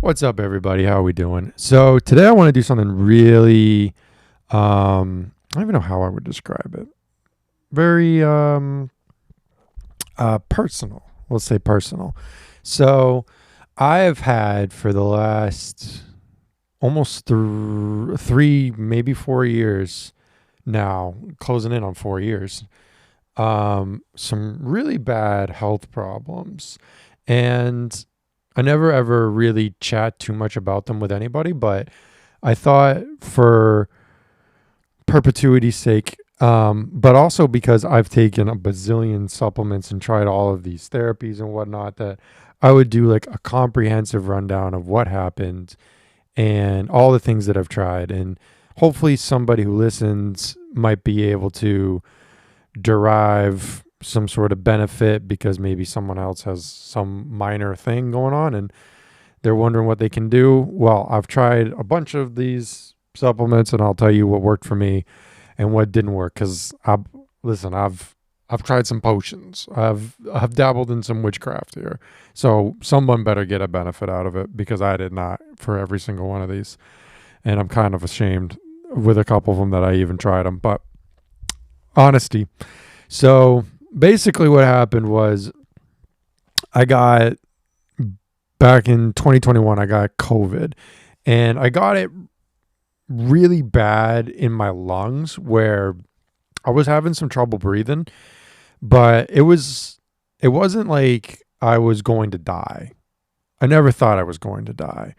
What's up, everybody? How are we doing? So today I want to do something really, I don't even know how I would describe it. Very personal. Let's say personal. So I have had for the last almost three, maybe 4 years now, closing in on 4 years. Some really bad health problems, and I never ever really chat too much about them with anybody, but I thought for perpetuity's sake, but also because I've taken a bazillion supplements and tried all of these therapies and whatnot, that I would do like a comprehensive rundown of what happened and all the things that I've tried. And hopefully, somebody who listens might be able to derive some sort of benefit because maybe someone else has some minor thing going on and they're wondering what they can do. Well, I've tried a bunch of these supplements and I'll tell you what worked for me and what didn't work. Cause I've tried some potions. I've dabbled in some witchcraft here. So someone better get a benefit out of it because I did not for every single one of these. And I'm kind of ashamed with a couple of them that I even tried them, but honesty. So basically what happened was I got back in 2021, I got COVID and I got it really bad in my lungs where I was having some trouble breathing, but it wasn't like I was going to die. I never thought I was going to die.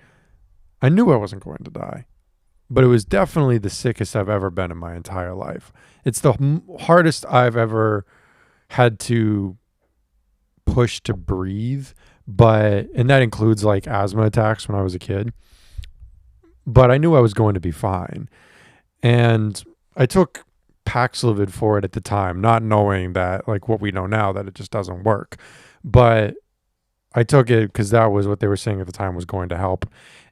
I knew I wasn't going to die, but it was definitely the sickest I've ever been in my entire life. It's the hardest I've ever had to push to breathe, and that includes like asthma attacks when I was a kid. But I knew I was going to be fine. And I took Paxlovid for it at the time, not knowing that, like what we know now, that it just doesn't work. But I took it because that was what they were saying at the time was going to help.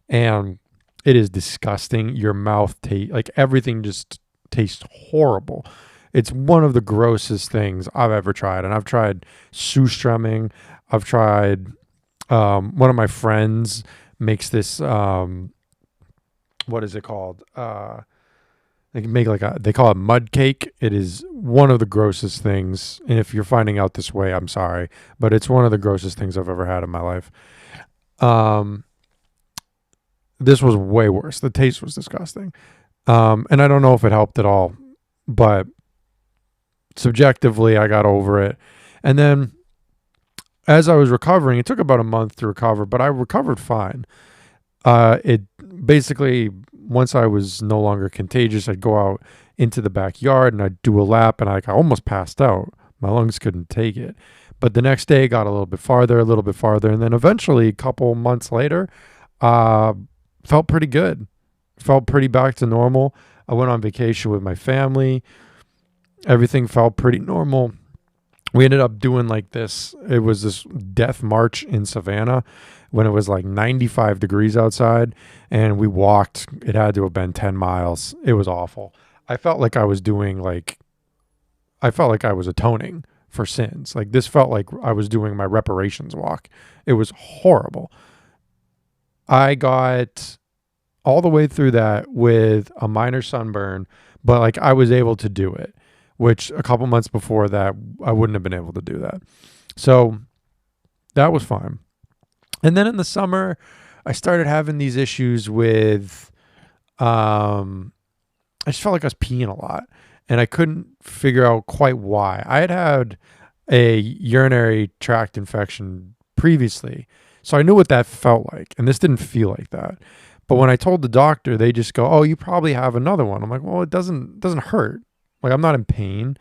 And it is disgusting. Your mouth like everything just tastes horrible. It's one of the grossest things I've ever tried. And I've tried Sustrumming. I've tried, one of my friends makes this, what is it called? They can make they call it mud cake. It is one of the grossest things. And if you're finding out this way, I'm sorry, but it's one of the grossest things I've ever had in my life. This was way worse. The taste was disgusting. And I don't know if it helped at all, but subjectively, I got over it. And then as I was recovering, it took about a month to recover, but I recovered fine. It basically, once I was no longer contagious, I'd go out into the backyard and I'd do a lap and I almost passed out. My lungs couldn't take it. But the next day got a little bit farther. And then eventually, a couple months later, felt pretty good. Felt pretty back to normal. I went on vacation with my family. Everything felt pretty normal. We ended up doing like this. It was this death march in Savannah when it was like 95 degrees outside, and we walked. It had to have been 10 miles. It was awful. I felt like I was atoning for sins. Like this felt like I was doing my reparations walk. It was horrible. I got all the way through that with a minor sunburn, but like I was able to do it, which a couple months before that, I wouldn't have been able to do that. So that was fine. And then in the summer, I started having these issues with, I just felt like I was peeing a lot and I couldn't figure out quite why. I had a urinary tract infection previously, so I knew what that felt like. And this didn't feel like that. But when I told the doctor, they just go, "Oh, you probably have another one." I'm like, "Well, it doesn't hurt. Like I'm not in pain.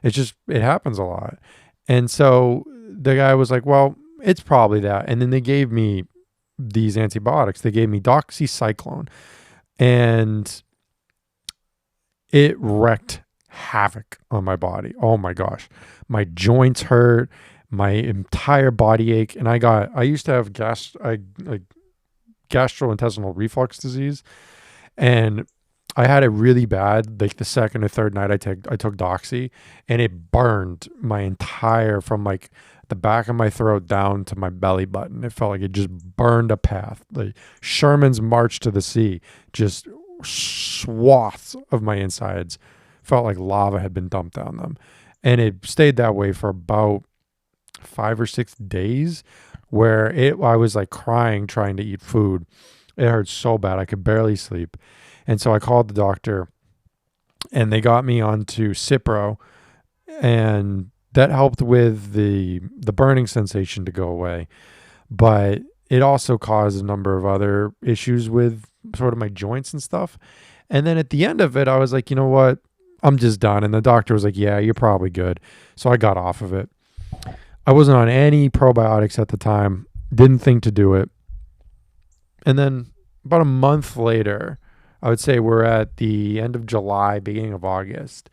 It's just, it happens a lot." And so the guy was like, "Well, it's probably that." And then they gave me these antibiotics. They gave me doxycycline and it wreaked havoc on my body. Oh my gosh. My joints hurt, my entire body ache. And I used to have gastrointestinal reflux disease, and I had it really bad. Like the second or third night I took Doxy, and it burned my entire, from like the back of my throat down to my belly button. It felt like it just burned a path. Like Sherman's March to the Sea, just swaths of my insides felt like lava had been dumped down them. And it stayed that way for about 5 or 6 days where I was like crying trying to eat food. It hurt so bad. I could barely sleep. And so I called the doctor and they got me onto Cipro, and that helped with the burning sensation to go away. But it also caused a number of other issues with sort of my joints and stuff. And then at the end of it, I was like, you know what? I'm just done. And the doctor was like, yeah, you're probably good. So I got off of it. I wasn't on any probiotics at the time. Didn't think to do it. And then about a month later, I would say we're at the end of July, beginning of August,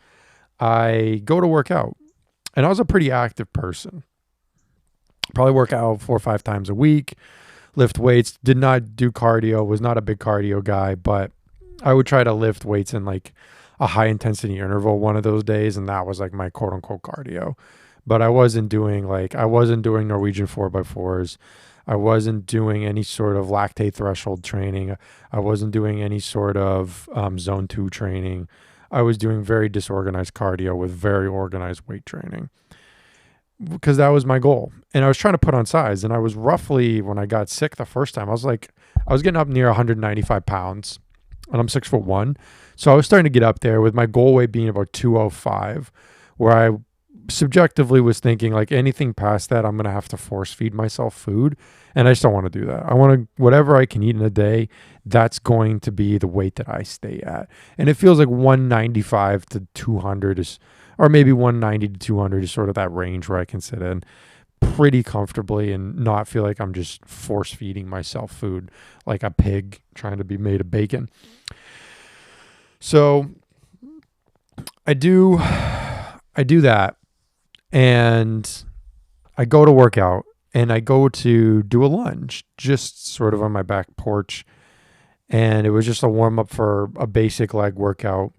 I go to work out. And I was a pretty active person. Probably work out 4 or 5 times a week, lift weights, did not do cardio, was not a big cardio guy, but I would try to lift weights in like a high intensity interval one of those days. And that was like my quote unquote cardio. But I wasn't doing Norwegian 4x4s. I wasn't doing any sort of lactate threshold training. I wasn't doing any sort of zone 2 training. I was doing very disorganized cardio with very organized weight training because that was my goal. And I was trying to put on size. And I was roughly, when I got sick the first time, I was getting up near 195 pounds and I'm 6'1". So I was starting to get up there with my goal weight being about 205, where I subjectively was thinking like anything past that, I'm going to have to force feed myself food. And I just don't want to do that. I want to, whatever I can eat in a day, that's going to be the weight that I stay at. And it feels like 195 to 200 is, or maybe 190 to 200 is sort of that range where I can sit in pretty comfortably and not feel like I'm just force feeding myself food like a pig trying to be made of bacon. So I do that. And I go to work out and I go to do a lunge just sort of on my back porch. And it was just a warm up for a basic leg workout.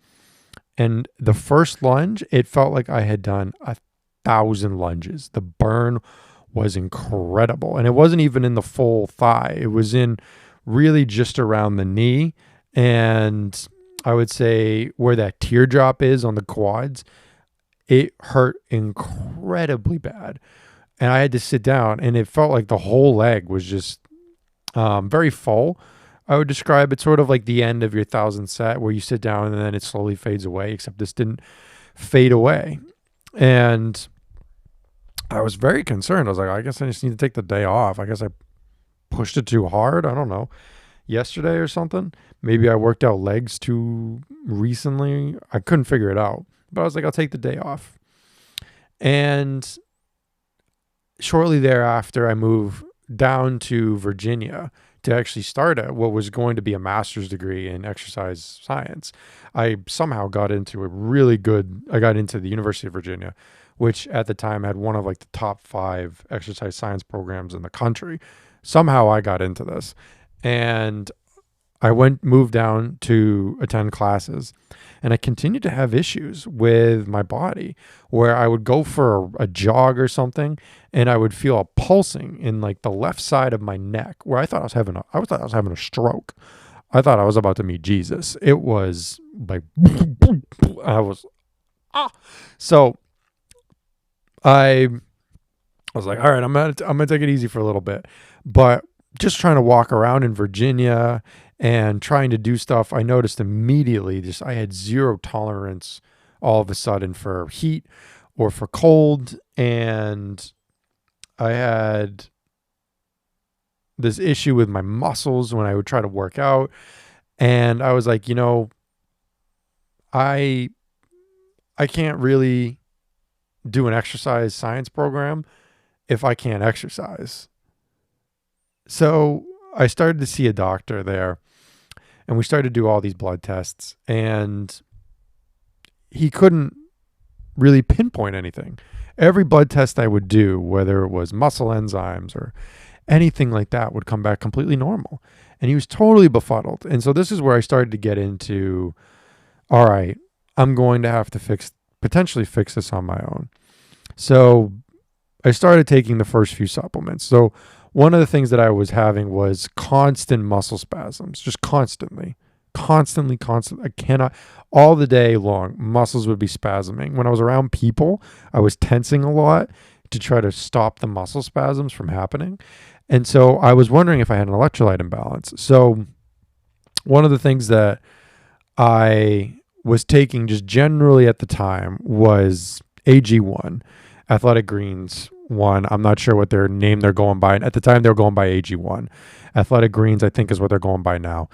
And the first lunge, it felt like I had done 1,000 lunges. The burn was incredible. And it wasn't even in the full thigh. It was in really just around the knee. And I would say where that teardrop is on the quads, it hurt incredibly bad. And I had to sit down and it felt like the whole leg was just very full. I would describe it sort of like the end of your 1,000 set where you sit down and then it slowly fades away, except this didn't fade away. And I was very concerned. I was like, I guess I just need to take the day off. I guess I pushed it too hard. I don't know. Yesterday or something. Maybe I worked out legs too recently. I couldn't figure it out. But I was like, I'll take the day off. And shortly thereafter, I moved down to Virginia to actually start at what was going to be a master's degree in exercise science. I somehow got into I got into the University of Virginia, which at the time had one of like the top 5 exercise science programs in the country. Somehow I got into this. And I moved down to attend classes, and I continued to have issues with my body where I would go for a jog or something and I would feel a pulsing in like the left side of my neck where I thought I was having a stroke. I thought I was about to meet Jesus. It was like, so I was like, all right, I'm going to take it easy for a little bit, but just trying to walk around in Virginia and trying to do stuff, I noticed immediately I had zero tolerance all of a sudden for heat or for cold. And I had this issue with my muscles when I would try to work out. And I was like, I can't really do an exercise science program if I can't exercise. So I started to see a doctor there, and we started to do all these blood tests, and he couldn't really pinpoint anything. Every blood test I would do, whether it was muscle enzymes or anything like that, would come back completely normal. And he was totally befuddled. And so this is where I started to get into, all right, I'm going to have to potentially fix this on my own. So I started taking the first few supplements. So one of the things that I was having was constant muscle spasms, just constantly, constantly, constantly. I cannot, all the day long, muscles would be spasming. When I was around people, I was tensing a lot to try to stop the muscle spasms from happening. And so I was wondering if I had an electrolyte imbalance. So one of the things that I was taking just generally at the time was AG1, Athletic Greens one. I'm not sure what their name they're going by. At the time, they were going by AG1. Athletic Greens, I think, is what they're going by now.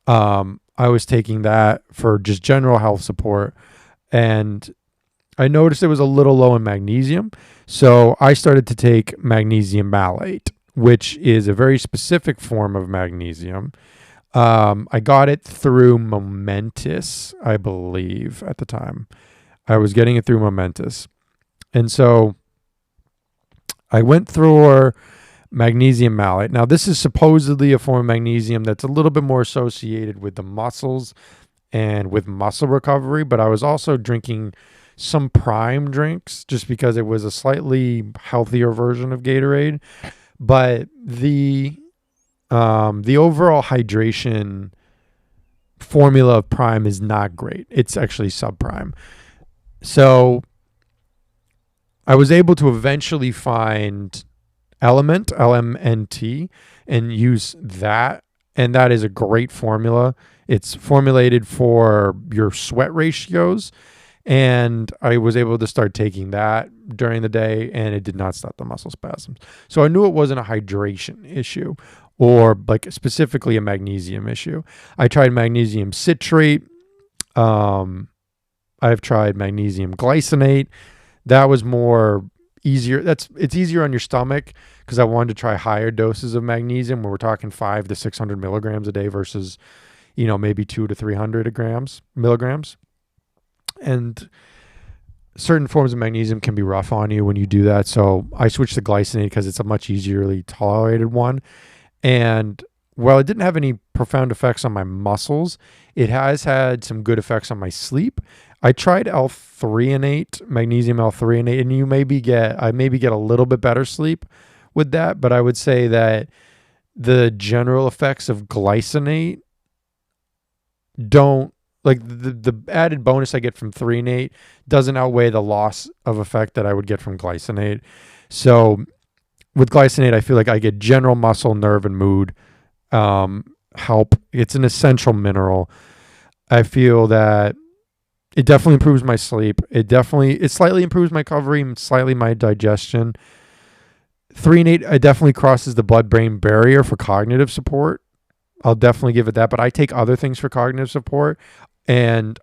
I was taking that for just general health support, and I noticed it was a little low in magnesium. So I started to take magnesium malate, which is a very specific form of magnesium. I got it through Momentous, I believe, at the time. I was getting it through Momentous. And so I went through magnesium malate. Now, this is supposedly a form of magnesium that's a little bit more associated with the muscles and with muscle recovery, but I was also drinking some Prime drinks just because it was a slightly healthier version of Gatorade. But the overall hydration formula of Prime is not great. It's actually subprime. So I was able to eventually find Element, LMNT, and use that. And that is a great formula. It's formulated for your sweat ratios. And I was able to start taking that during the day, and it did not stop the muscle spasms. So I knew it wasn't a hydration issue or like specifically a magnesium issue. I tried magnesium citrate. I've tried magnesium glycinate. That was more easier. It's easier on your stomach because I wanted to try higher doses of magnesium where we're talking 500 to 600 milligrams a day versus, maybe 200 to 300 milligrams. And certain forms of magnesium can be rough on you when you do that. So I switched to glycinate because it's a much easierly tolerated one. And while it didn't have any profound effects on my muscles, it has had some good effects on my sleep. I tried L-threonate, magnesium L-threonate, and I maybe get a little bit better sleep with that, but I would say that the general effects of glycinate don't, like the added bonus I get from threonate doesn't outweigh the loss of effect that I would get from glycinate. So with glycinate, I feel like I get general muscle, nerve, and mood help. It's an essential mineral. I feel that it definitely improves my sleep. It slightly improves my recovery, slightly my digestion. Threonate, it definitely crosses the blood-brain barrier for cognitive support. I'll definitely give it that, but I take other things for cognitive support. And,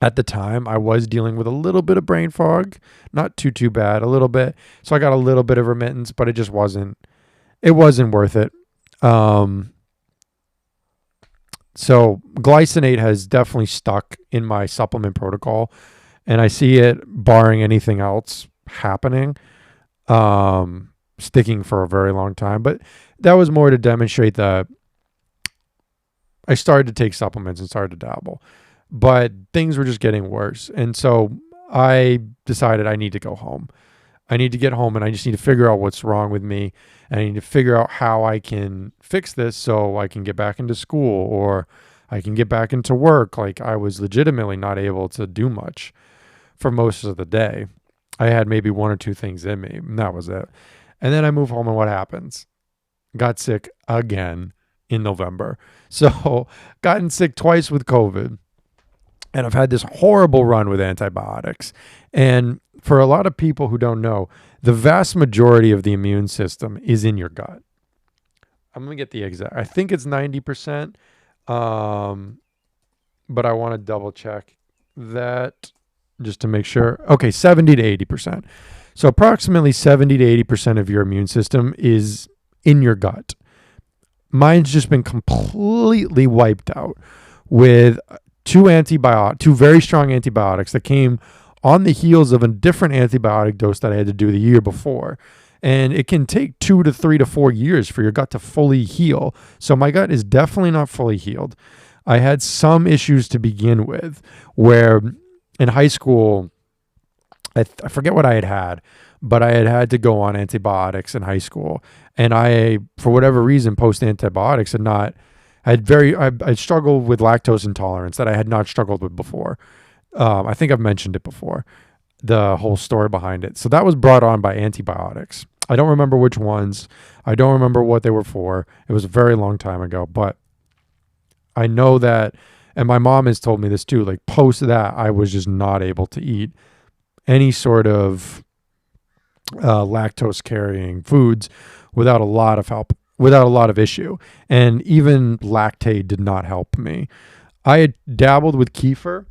at the time, I was dealing with a little bit of brain fog. Not too bad, a little bit. So I got a little bit of remittance, but it just wasn't worth it. So glycinate has definitely stuck in my supplement protocol, and I see it, barring anything else happening, sticking for a very long time. But that was more to demonstrate that I started to take supplements and started to dabble, but things were just getting worse. And so I decided I need to go home. I need to get home, and I just need to figure out what's wrong with me. And I need to figure out how I can fix this so I can get back into school or I can get back into work. Like, I was legitimately not able to do much for most of the day. I had maybe one or two things in me, and that was it. And then I move home, and what happens? Got sick again in November. So gotten sick twice with COVID. And I've had this horrible run with antibiotics. And for a lot of people who don't know, the vast majority of the immune system is in your gut. I'm going to get the exact, I think it's 90%. But I want to double check that just to make sure. Okay, 70 to 80%. So approximately 70 to 80% of your immune system is in your gut. Mine's just been completely wiped out with two very strong antibiotics that came on the heels of a different antibiotic dose that I had to do the year before. And it can take 2 to 3 to 4 years for your gut to fully heal. So my gut is definitely not fully healed. I had some issues to begin with where in high school, I forget what I had had, but I had to go on antibiotics in high school, and I, for whatever reason, post antibiotics, had not. I struggled with lactose intolerance that I had not struggled with before. I think I've mentioned it before, the whole story behind it. So that was brought on by antibiotics. I don't remember which ones. I don't remember what they were for. It was a very long time ago, but I know that, and my mom has told me this too. Like post that, I was just not able to eat any sort of lactose carrying foods without a lot of help, without a lot of issue. And even lactate did not help me. I had dabbled with kefir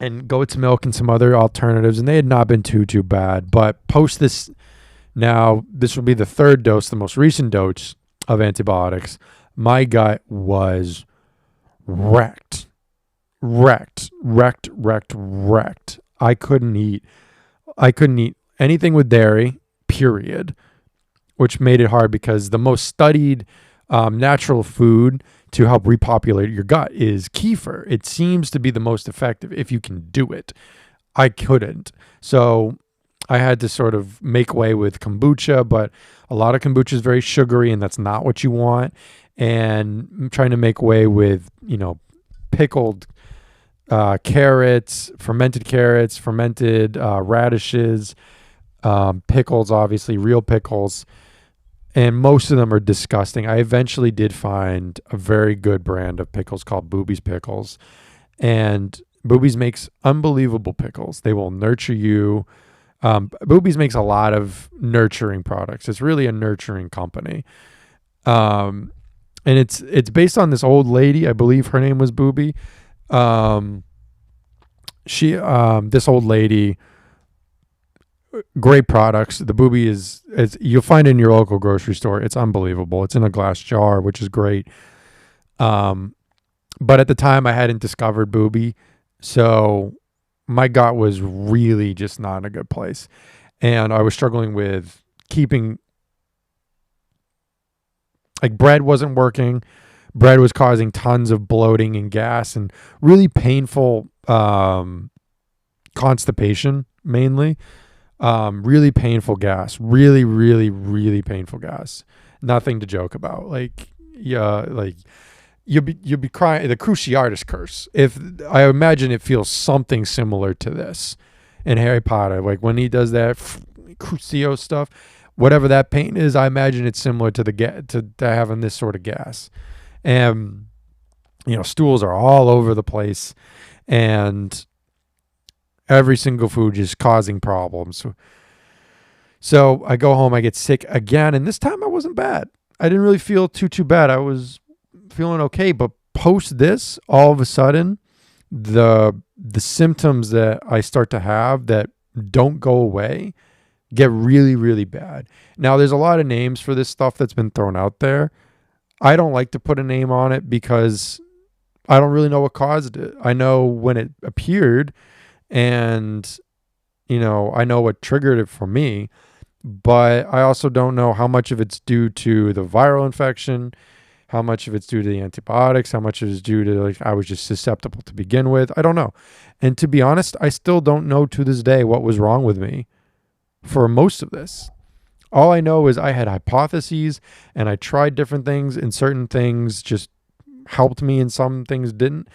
and goat's milk and some other alternatives, and they had not been too bad. But post this, now this will be the third dose, the most recent dose of antibiotics. My gut was wrecked, wrecked. I couldn't eat anything with dairy, period, which made it hard because the most studied natural food to help repopulate your gut is kefir. It seems to be the most effective if you can do it. I couldn't. So I had to sort of make way with kombucha, but a lot of kombucha is very sugary and that's not what you want. And I'm trying to make way with, pickled carrots, fermented radishes, pickles, obviously, real pickles. And most of them are disgusting. I eventually did find a very good brand of pickles called Booby's Pickles. And Booby's makes unbelievable pickles. They will nurture you. Booby's makes a lot of nurturing products. It's really a nurturing company. And it's based on this old lady. I believe her name was Booby. This old lady, great products. The Booby is you'll find it in your local grocery store. It's unbelievable. It's in a glass jar, which is great. But at the time I hadn't discovered Booby, so my gut was really just not in a good place. And I was struggling with keeping, like, bread wasn't working. Bread was causing tons of bloating and gas and really painful constipation, mainly. Really painful gas. Really painful gas. Nothing to joke about. Like, yeah, like you'll be crying. The Cruciatus curse. If I imagine it feels something similar to this in Harry Potter, like when he does that Crucio stuff, whatever that pain is, I imagine it's similar to to having this sort of gas. And stools are all over the place, and every single food is causing problems. So I go home, I get sick again, and this time I wasn't bad. I didn't really feel too bad. I was feeling okay, but post this, all of a sudden, the symptoms that I start to have that don't go away get really bad. Now, there's a lot of names for this stuff that's been thrown out there. I don't like to put a name on it because I don't really know what caused it. I know when it appeared, and I know what triggered it for me, but I also don't know how much of it's due to the viral infection, how much of it's due to the antibiotics, how much is due to, like, I was just susceptible to begin with. I don't know. And to be honest, I still don't know to this day what was wrong with me for most of this. All I know is I had hypotheses and I tried different things, and certain things just helped me and some things didn't.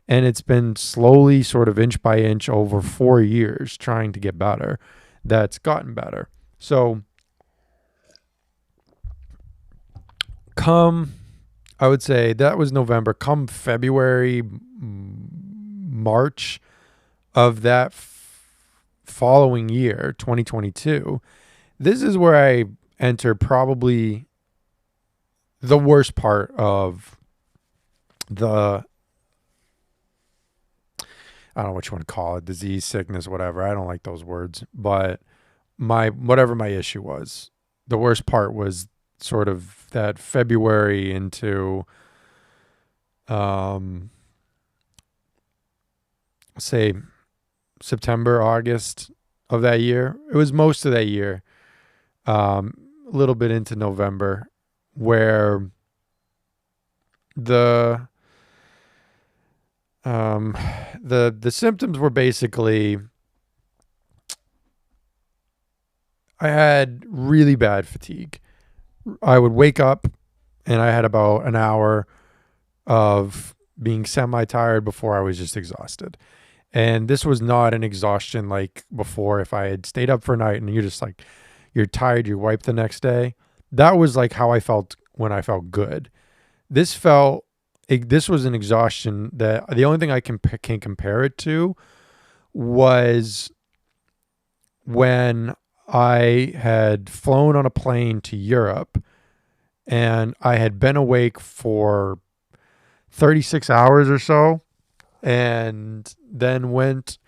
And it's been slowly, sort of inch by inch over 4 years trying to get better, that's gotten better. So I would say that was November. Come February, March of that following year, 2022, this is where I enter probably the worst part of the, I don't know what you want to call it, disease, sickness, whatever. I don't like those words, but whatever my issue was, the worst part was sort of that February into, say September, August of that year. It was most of that year, a little bit into November, where the symptoms were basically I had really bad fatigue. I would wake up and I had about an hour of being semi-tired before I was just exhausted. And this was not an exhaustion like before. If I had stayed up for a night and you're just like, you're tired, you wipe the next day. That was like how I felt when I felt good. This felt, this was an exhaustion that the only thing I can compare it to was when I had flown on a plane to Europe and I had been awake for 36 hours or so, and then went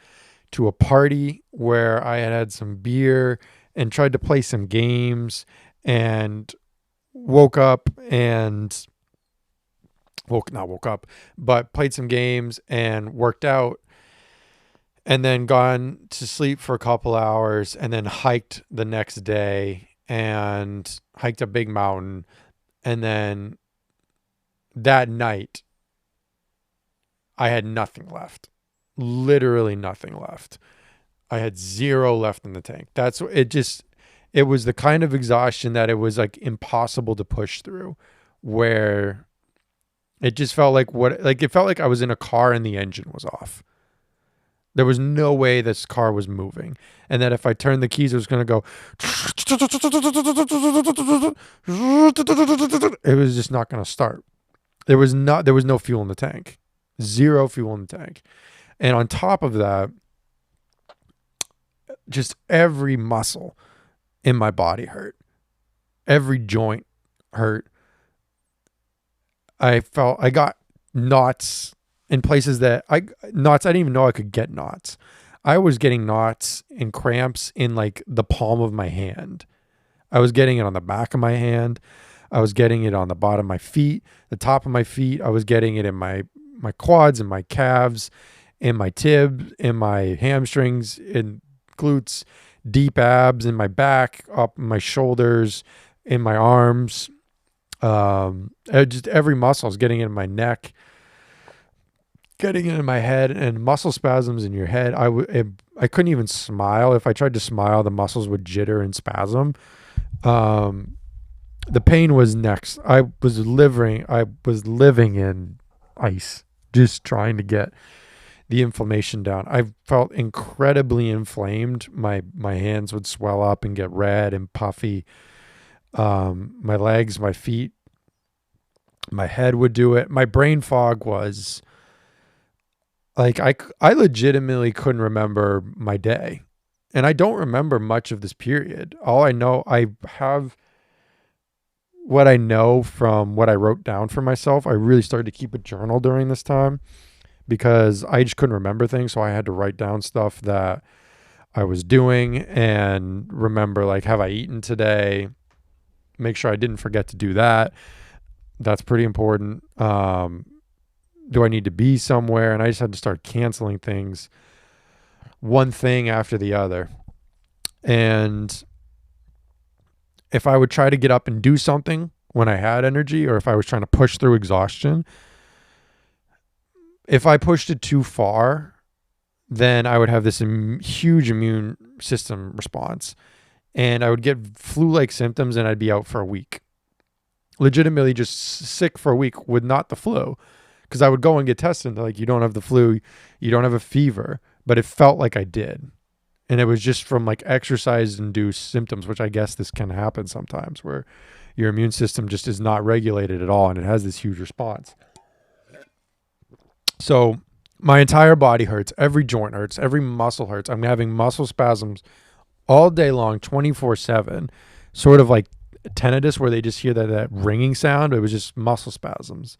to a party where I had some beer and tried to play some games, and woke up and not woke up, but played some games and worked out, and then gone to sleep for a couple hours, and then hiked the next day and hiked a big mountain. And then that night I had nothing left, literally nothing left. I had zero left in the tank. That's it. Just, it was the kind of exhaustion that it was like impossible to push through, where it just felt like it felt like I was in a car and the engine was off. There was no way this car was moving. And that if I turned the keys, it was going to go. It was just not going to start. There was no fuel in the tank. Zero fuel in the tank. And on top of that, just every muscle in my body hurt. Every joint hurt. I got knots in places that I didn't even know I could get knots. I was getting knots and cramps in like the palm of my hand. I was getting it on the back of my hand. I was getting it on the bottom of my feet, the top of my feet. I was getting it in my quads and my calves, in my tibs, in my hamstrings, in glutes, deep abs, in my back, up my shoulders, in my arms. Just every muscle. I was getting it in my neck, getting it in my head, and muscle spasms in your head. I couldn't even smile. If I tried to smile, the muscles would jitter and spasm. The pain was next. I was living in ice, just trying to get the inflammation down. I felt incredibly inflamed. My hands would swell up and get red and puffy. My legs, my feet, my head would do it. My brain fog was like, I legitimately couldn't remember my day. And I don't remember much of this period. All I know, I have what I know from what I wrote down for myself. I really started to keep a journal during this time because I just couldn't remember things. So I had to write down stuff that I was doing and remember, like, have I eaten today? Make sure I didn't forget to do that. That's pretty important. Do I need to be somewhere? And I just had to start canceling things, one thing after the other. And if I would try to get up and do something when I had energy, or if I was trying to push through exhaustion, if I pushed it too far, then I would have this huge immune system response, and I would get flu-like symptoms, and I'd be out for a week. Legitimately just sick for a week with not the flu, because I would go and get tested. And they're like, you don't have the flu, you don't have a fever, but it felt like I did. And it was just from like exercise-induced symptoms, which I guess this can happen sometimes, where your immune system just is not regulated at all, and it has this huge response. So my entire body hurts. Every joint hurts. Every muscle hurts. I'm having muscle spasms all day long, 24/7, sort of like tinnitus, where they just hear that ringing sound. It was just muscle spasms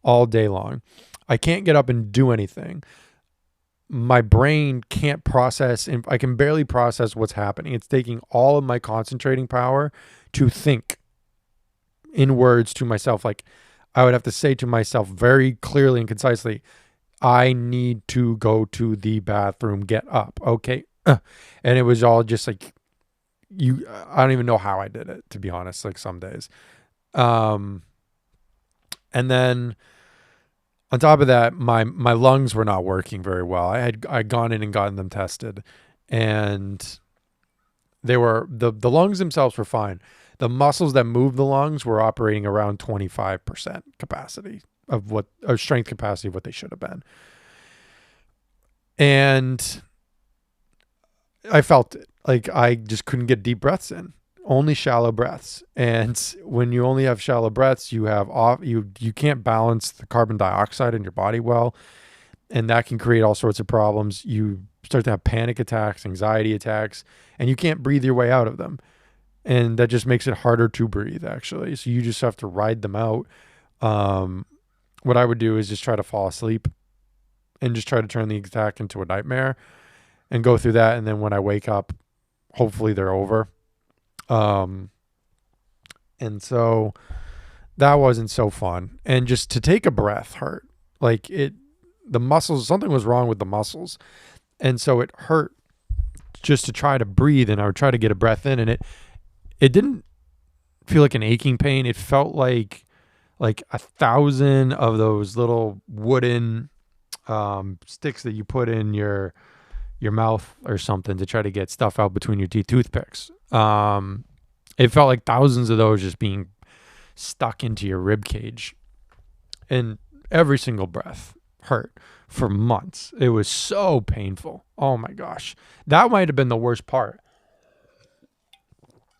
all day long. I can't get up and do anything. My brain can't process, and I can barely process what's happening. It's taking all of my concentrating power to think in words to myself. Like, I would have to say to myself very clearly and concisely, I need to go to the bathroom, get up. Okay. And it was all just like, I don't even know how I did it, to be honest, like some days. And then on top of that, my lungs were not working very well. I'd gone in and gotten them tested, and The lungs themselves were fine. The muscles that move the lungs were operating around 25% capacity of what, or strength capacity of what they should have been. And I felt it. Like I just couldn't get deep breaths in. Only shallow breaths. And when you only have shallow breaths, you can't balance the carbon dioxide in your body well, and that can create all sorts of problems. You start to have panic attacks, anxiety attacks, and you can't breathe your way out of them. And that just makes it harder to breathe, actually. So you just have to ride them out. What I would do is just try to fall asleep and just try to turn the attack into a nightmare and go through that. And then when I wake up, hopefully they're over. And so that wasn't so fun. And just to take a breath hurt. Like the muscles, something was wrong with the muscles. And so it hurt just to try to breathe, and I would try to get a breath in, and it didn't feel like an aching pain. It felt like 1,000 of those little wooden sticks that you put in your mouth or something to try to get stuff out between your teeth, toothpicks. It felt like thousands of those just being stuck into your rib cage, and every single breath hurt for months. It was so painful. Oh my gosh. That might have been the worst part.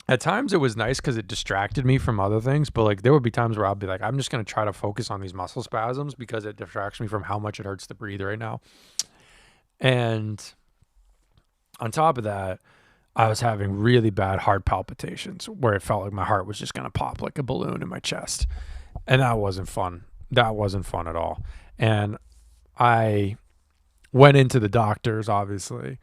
At times it was nice because it distracted me from other things, but like there would be times where I'll be like, I'm just going to try to focus on these muscle spasms because it distracts me from how much it hurts to breathe right now. And on top of that, I was having really bad heart palpitations where it felt like my heart was just going to pop like a balloon in my chest. And that wasn't fun. That wasn't fun at all. And I went into the doctors, obviously,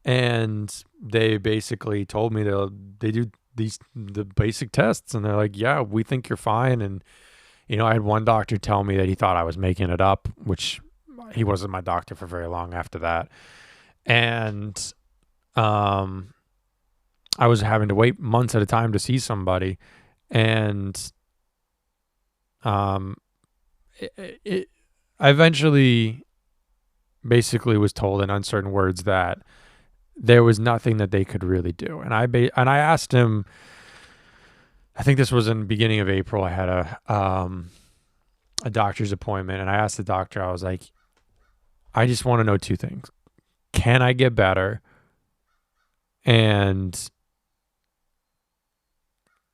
and they basically told me they do the basic tests, and they're like, yeah, we think you're fine. And, I had one doctor tell me that he thought I was making it up, which he wasn't my doctor for very long after that. And I was having to wait months at a time to see somebody. And I eventually basically was told in uncertain words that there was nothing that they could really do. And I asked him, I think this was in the beginning of April, I had a doctor's appointment, and I asked the doctor, I was like, I just want to know two things. Can I get better? And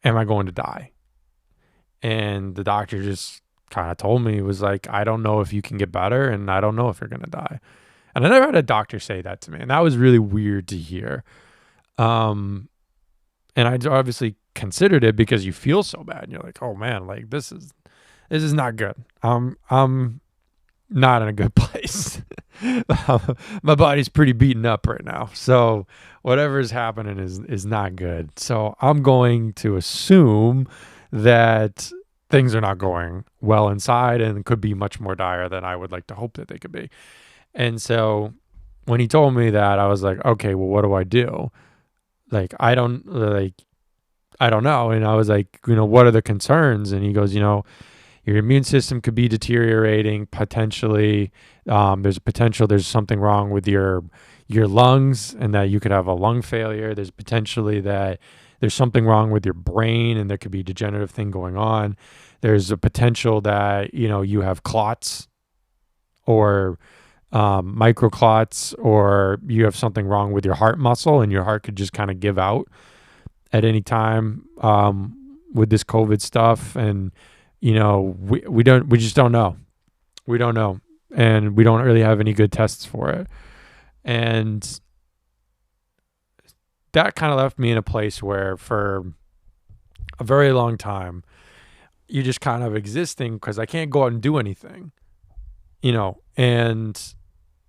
am I going to die? And the doctor just kind of told me, it was like, I don't know if you can get better, and I don't know if you're going to die. And I never had a doctor say that to me, and that was really weird to hear. And I obviously considered it because you feel so bad. And you're like, oh man, like this is not good. I'm not in a good place. My body's pretty beaten up right now. So whatever is happening is not good. So I'm going to assume that things are not going well inside and could be much more dire than I would like to hope that they could be. And so when he told me that, I was like, okay, well, what do I do? Like, I don't know. And I was like, what are the concerns? And he goes, your immune system could be deteriorating potentially. There's a potential there's something wrong with your lungs and that you could have a lung failure. There's potentially that there's something wrong with your brain and there could be a degenerative thing going on. There's a potential that, you have clots or microclots, or you have something wrong with your heart muscle and your heart could just kind of give out at any time with this COVID stuff. And, we just don't know. We don't know. And we don't really have any good tests for it. And that kind of left me in a place where for a very long time, you're just kind of existing because I can't go out and do anything, and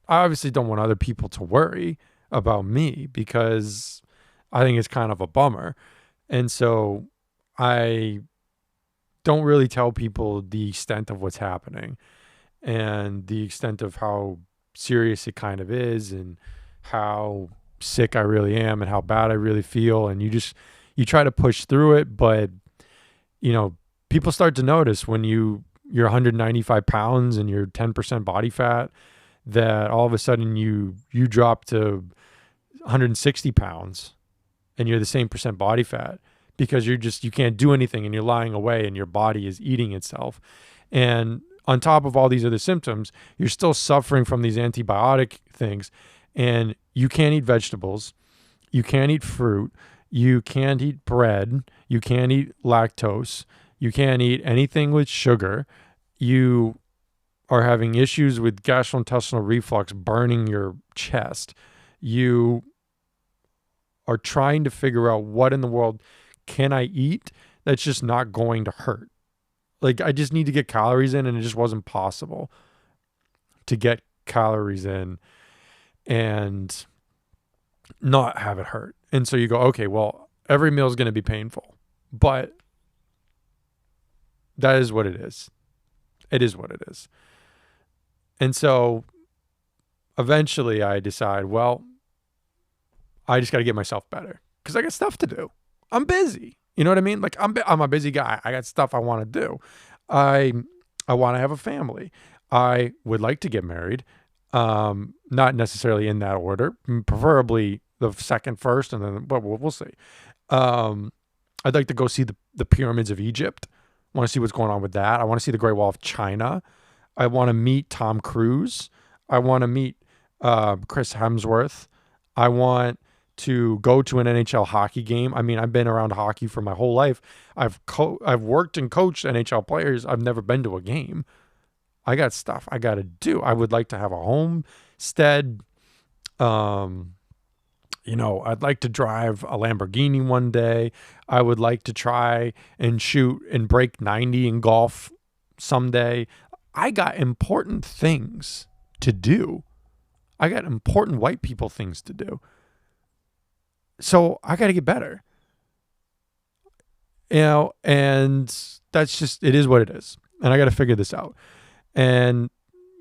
I obviously don't want other people to worry about me because I think it's kind of a bummer. And so I don't really tell people the extent of what's happening and the extent of how serious it kind of is and how sick I really am and how bad I really feel. And you try to push through it, but people start to notice when you're 195 pounds and you're 10% body fat, that all of a sudden you drop to 160 pounds and you're the same percent body fat because you can't do anything and you're lying away and your body is eating itself. And on top of all these other symptoms, you're still suffering from these antibiotic things, and you can't eat vegetables. You can't eat fruit. You can't eat bread. You can't eat lactose. You can't eat anything with sugar. You are having issues with gastrointestinal reflux burning your chest. You are trying to figure out what in the world can I eat that's just not going to hurt. Like, I just need to get calories in, and it just wasn't possible to get calories in and not have it hurt. And so you go, okay, well, every meal is going to be painful, but that is what it is. It is what it is. And so eventually I decide, well, I just got to get myself better because I got stuff to do. I'm busy. You know what I mean? Like, I'm a busy guy. I got stuff I want to do. I want to have a family. I would like to get married. Not necessarily in that order, preferably the second first, and then, but we'll see. I'd like to go see the pyramids of Egypt. I want to see what's going on with that. I want to see the Great Wall of China. I want to meet Tom Cruise. I want to meet Chris Hemsworth. I want to go to an NHL hockey game. I mean, I've been around hockey for my whole life. I've worked and coached NHL players. I've never been to a game. I got stuff I got to do. I would like to have a homestead. I'd like to drive a Lamborghini one day. I would like to try and shoot and break 90 in golf someday. I got important things to do. I got important white people things to do. So I got to get better. And that's just, it is what it is. And I got to figure this out. And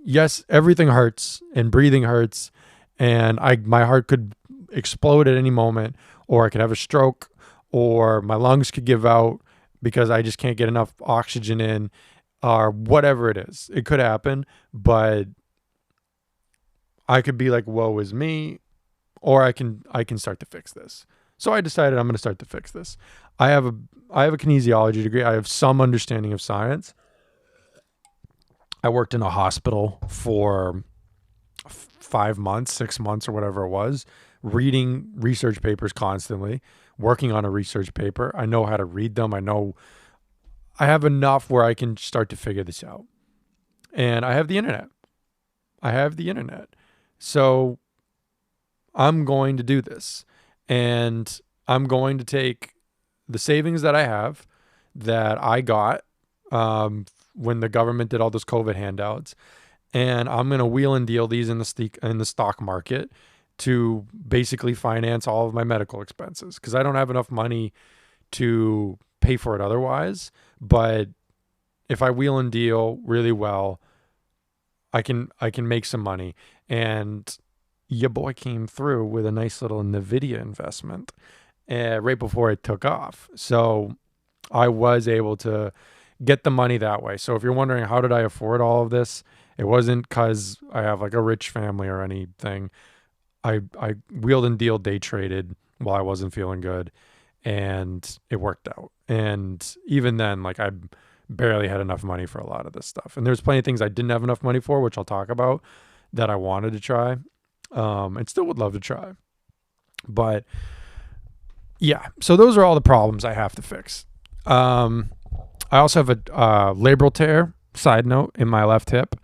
yes, everything hurts and breathing hurts. And my heart could explode at any moment, or I could have a stroke, or my lungs could give out because I just can't get enough oxygen in, or whatever it is. It could happen, but I could be like, woe is me, or I can start to fix this. So I decided I'm going to start to fix this. I have a kinesiology degree. I have some understanding of science. I worked in a hospital for 5 months, 6 months, or whatever it was, reading research papers constantly, working on a research paper. I know how to read them. I have enough where I can start to figure this out. And I have the internet. So I'm going to do this. And I'm going to take the savings that I have that I got when the government did all those COVID handouts, and I'm going to wheel and deal these in the stock market to basically finance all of my medical expenses, because I don't have enough money to pay for it otherwise. But if I wheel and deal really well, I can make some money. And your boy came through with a nice little NVIDIA investment right before it took off. So I was able to get the money that way. So if you're wondering, how did I afford all of this? It wasn't because I have like a rich family or anything. I wheeled and deal day traded while I wasn't feeling good, and it worked out. And even then, like, I barely had enough money for a lot of this stuff. And there's plenty of things I didn't have enough money for, which I'll talk about, that I wanted to try, and still would love to try. But yeah, so those are all the problems I have to fix. I also have a labral tear, side note, in my left hip.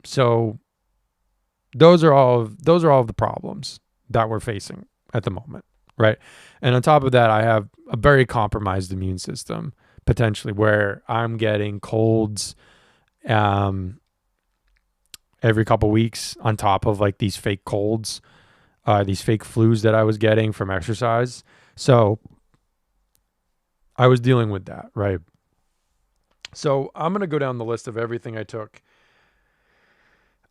So those are all of the problems that we're facing at the moment, right? And on top of that, I have a very compromised immune system, potentially, where I'm getting colds every couple weeks on top of like these fake colds, these fake flus that I was getting from exercise. So I was dealing with that, right? So I'm going to go down the list of everything I took.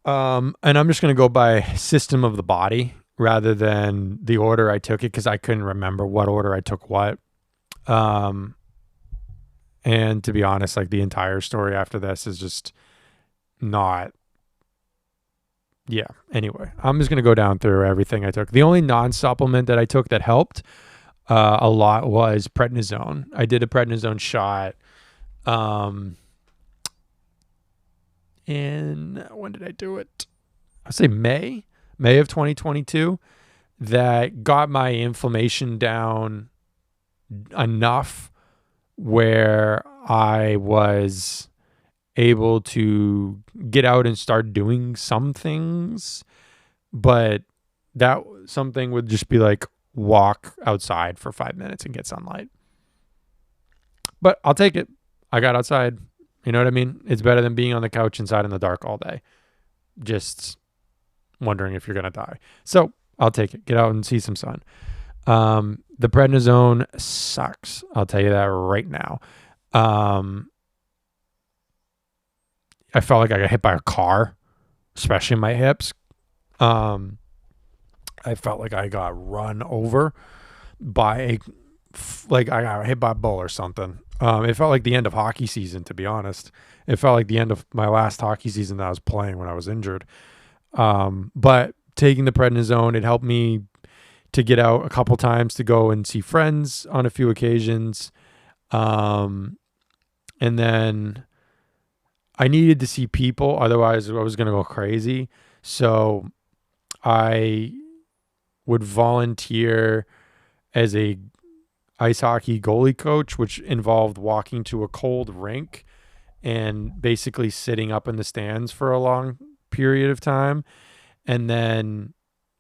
And I'm just going to go by system of the body rather than the order I took it, because I couldn't remember what order I took what. And to be honest, like, the entire story after this is just not yeah. Anyway, I'm just gonna go down through everything I took. The only non-supplement that I took that helped a lot was prednisone. I did a prednisone shot. In when did I do it? I say May of 2022. That got my inflammation down enough where I was able to get out and start doing some things, but that something would just be like walk outside for 5 minutes and get sunlight. But I'll take it. I got outside. You know what I mean? It's better than being on the couch inside in the dark all day, just wondering if you're going to die. So I'll take it. Get out and see some sun. The prednisone sucks. I'll tell you that right now. I felt like I got hit by a car, especially in my hips. I felt like I got run over by like I got hit by a bull or something. It felt like the end of hockey season, to be honest. It felt like the end of my last hockey season that I was playing when I was injured. But taking the prednisone, it helped me to get out a couple times to go and see friends on a few occasions. And then I needed to see people. Otherwise, I was going to go crazy. So I would volunteer as a ice hockey goalie coach, which involved walking to a cold rink and basically sitting up in the stands for a long period of time and then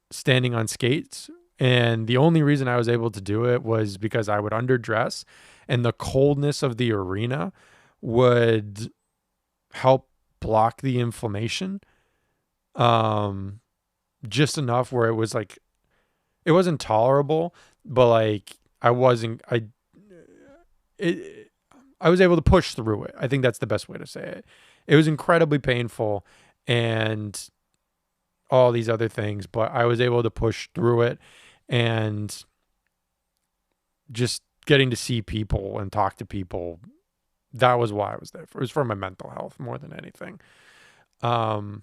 standing on skates. And the only reason I was able to do it was because I would underdress and the coldness of the arena would help block the inflammation. Just enough where it was like, it wasn't tolerable, but like I was able to push through it. I think that's the best way to say it. It was incredibly painful and all these other things, but I was able to push through it, and just getting to see people and talk to people, that was why I was there. It was for my mental health more than anything. And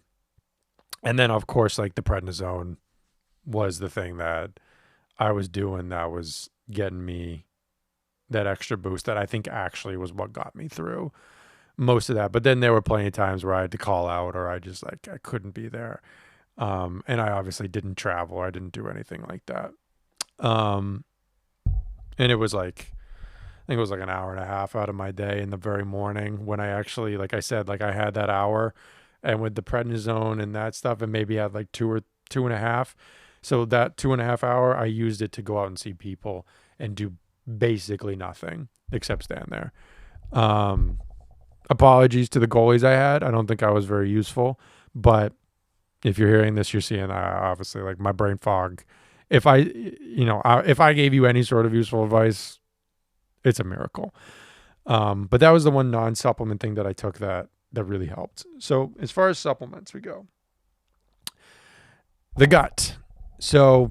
then of course, like the prednisone was the thing that I was doing that was getting me that extra boost that I think actually was what got me through most of that. But then there were plenty of times where I had to call out or I just like, I couldn't be there. And I obviously didn't travel. I didn't do anything like that. And it was like, I think it was like an hour and a half out of my day in the very morning when I actually, like I said, like I had that hour, and with the prednisone and that stuff, and maybe had like 2.5. So that 2.5 hour, I used it to go out and see people and do basically nothing except stand there. Apologies to the goalies I had. I don't think I was very useful, but if you're hearing this, you're seeing obviously like my brain fog. If I gave you any sort of useful advice, it's a miracle. But that was the one non-supplement thing that I took that really helped. So as far as supplements we go, the gut. So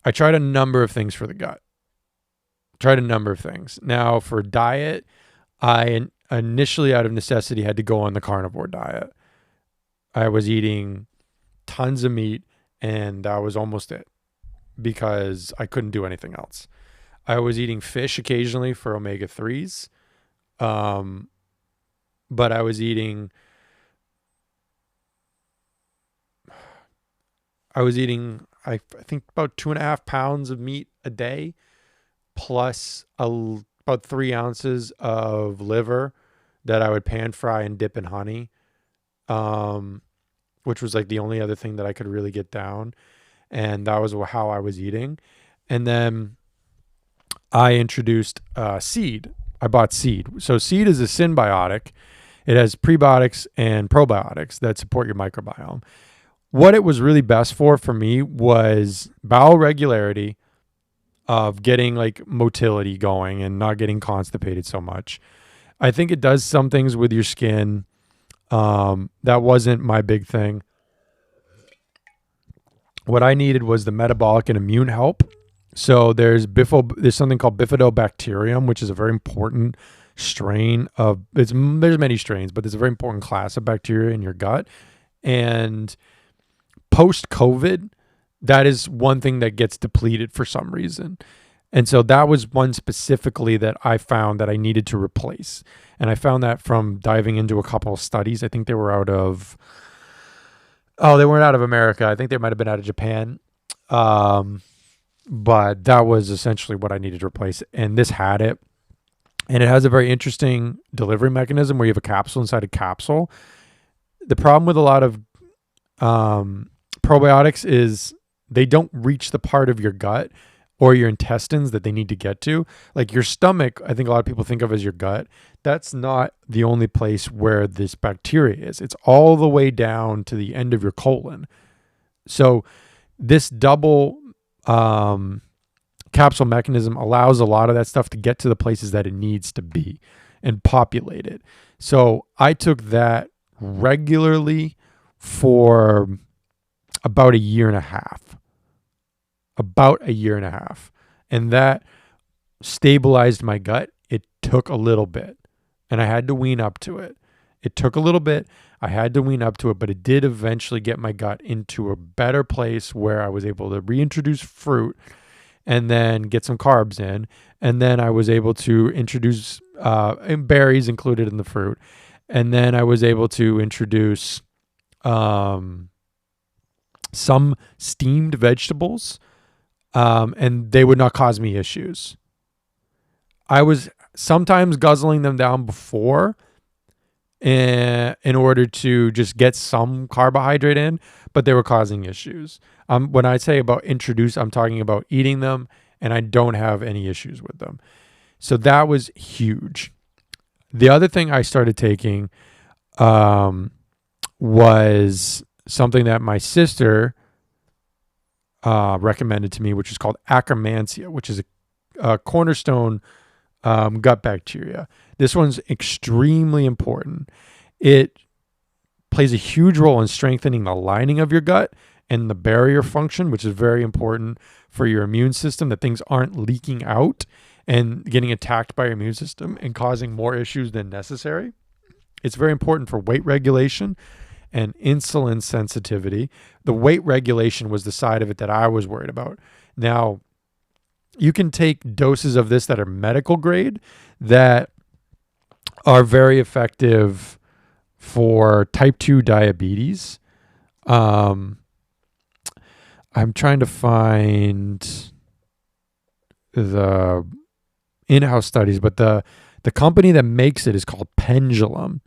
I tried a number of things for the gut. Now for diet, I initially out of necessity had to go on the carnivore diet. I was eating tons of meat and that was almost it because I couldn't do anything else. I was eating fish occasionally for omega-3s. But I was eating I think about 2.5 pounds of meat a day, plus about 3 ounces of liver that I would pan fry and dip in honey, which was like the only other thing that I could really get down. And that was how I was eating. And then I introduced seed. I bought seed. So seed is a symbiotic. It has prebiotics and probiotics that support your microbiome. What it was really best for me was bowel regularity, of getting like motility going and not getting constipated so much. I think it does some things with your skin. That wasn't my big thing. What I needed was the metabolic and immune help. So there's something called bifidobacterium, which is a very important strain of, there's many strains, but there's a very important class of bacteria in your gut. And post-COVID, that is one thing that gets depleted for some reason. And so that was one specifically that I found that I needed to replace. And I found that from diving into a couple of studies. I think they were they weren't out of America. I think they might have been out of Japan. But that was essentially what I needed to replace. And this had it. And it has a very interesting delivery mechanism where you have a capsule inside a capsule. The problem with a lot of probiotics is they don't reach the part of your gut or your intestines that they need to get to. Like your stomach, I think a lot of people think of as your gut. That's not the only place where this bacteria is. It's all the way down to the end of your colon. So this double capsule mechanism allows a lot of that stuff to get to the places that it needs to be and populate it. So I took that regularly for about a year and a half. And that stabilized my gut. It took a little bit and I had to wean up to it. It took a little bit. I had to wean up to it, but it did eventually get my gut into a better place where I was able to reintroduce fruit and then get some carbs in. And then I was able to introduce berries included in the fruit. And then I was able to introduce some steamed vegetables, and they would not cause me issues. I was sometimes guzzling them down before in order to just get some carbohydrate in, but they were causing issues. When I say about introduce, I'm talking about eating them, and I don't have any issues with them. So that was huge. The other thing I started taking was something that my sister recommended to me, which is called Akkermansia, which is a cornerstone gut bacteria. This one's extremely important. It plays a huge role in strengthening the lining of your gut and the barrier function, which is very important for your immune system, that things aren't leaking out and getting attacked by your immune system and causing more issues than necessary. It's very important for weight regulation and insulin sensitivity. The weight regulation was the side of it that I was worried about. Now, you can take doses of this that are medical grade that are very effective for type 2 diabetes. I'm trying to find the in-house studies, but the company that makes it is called Pendulum.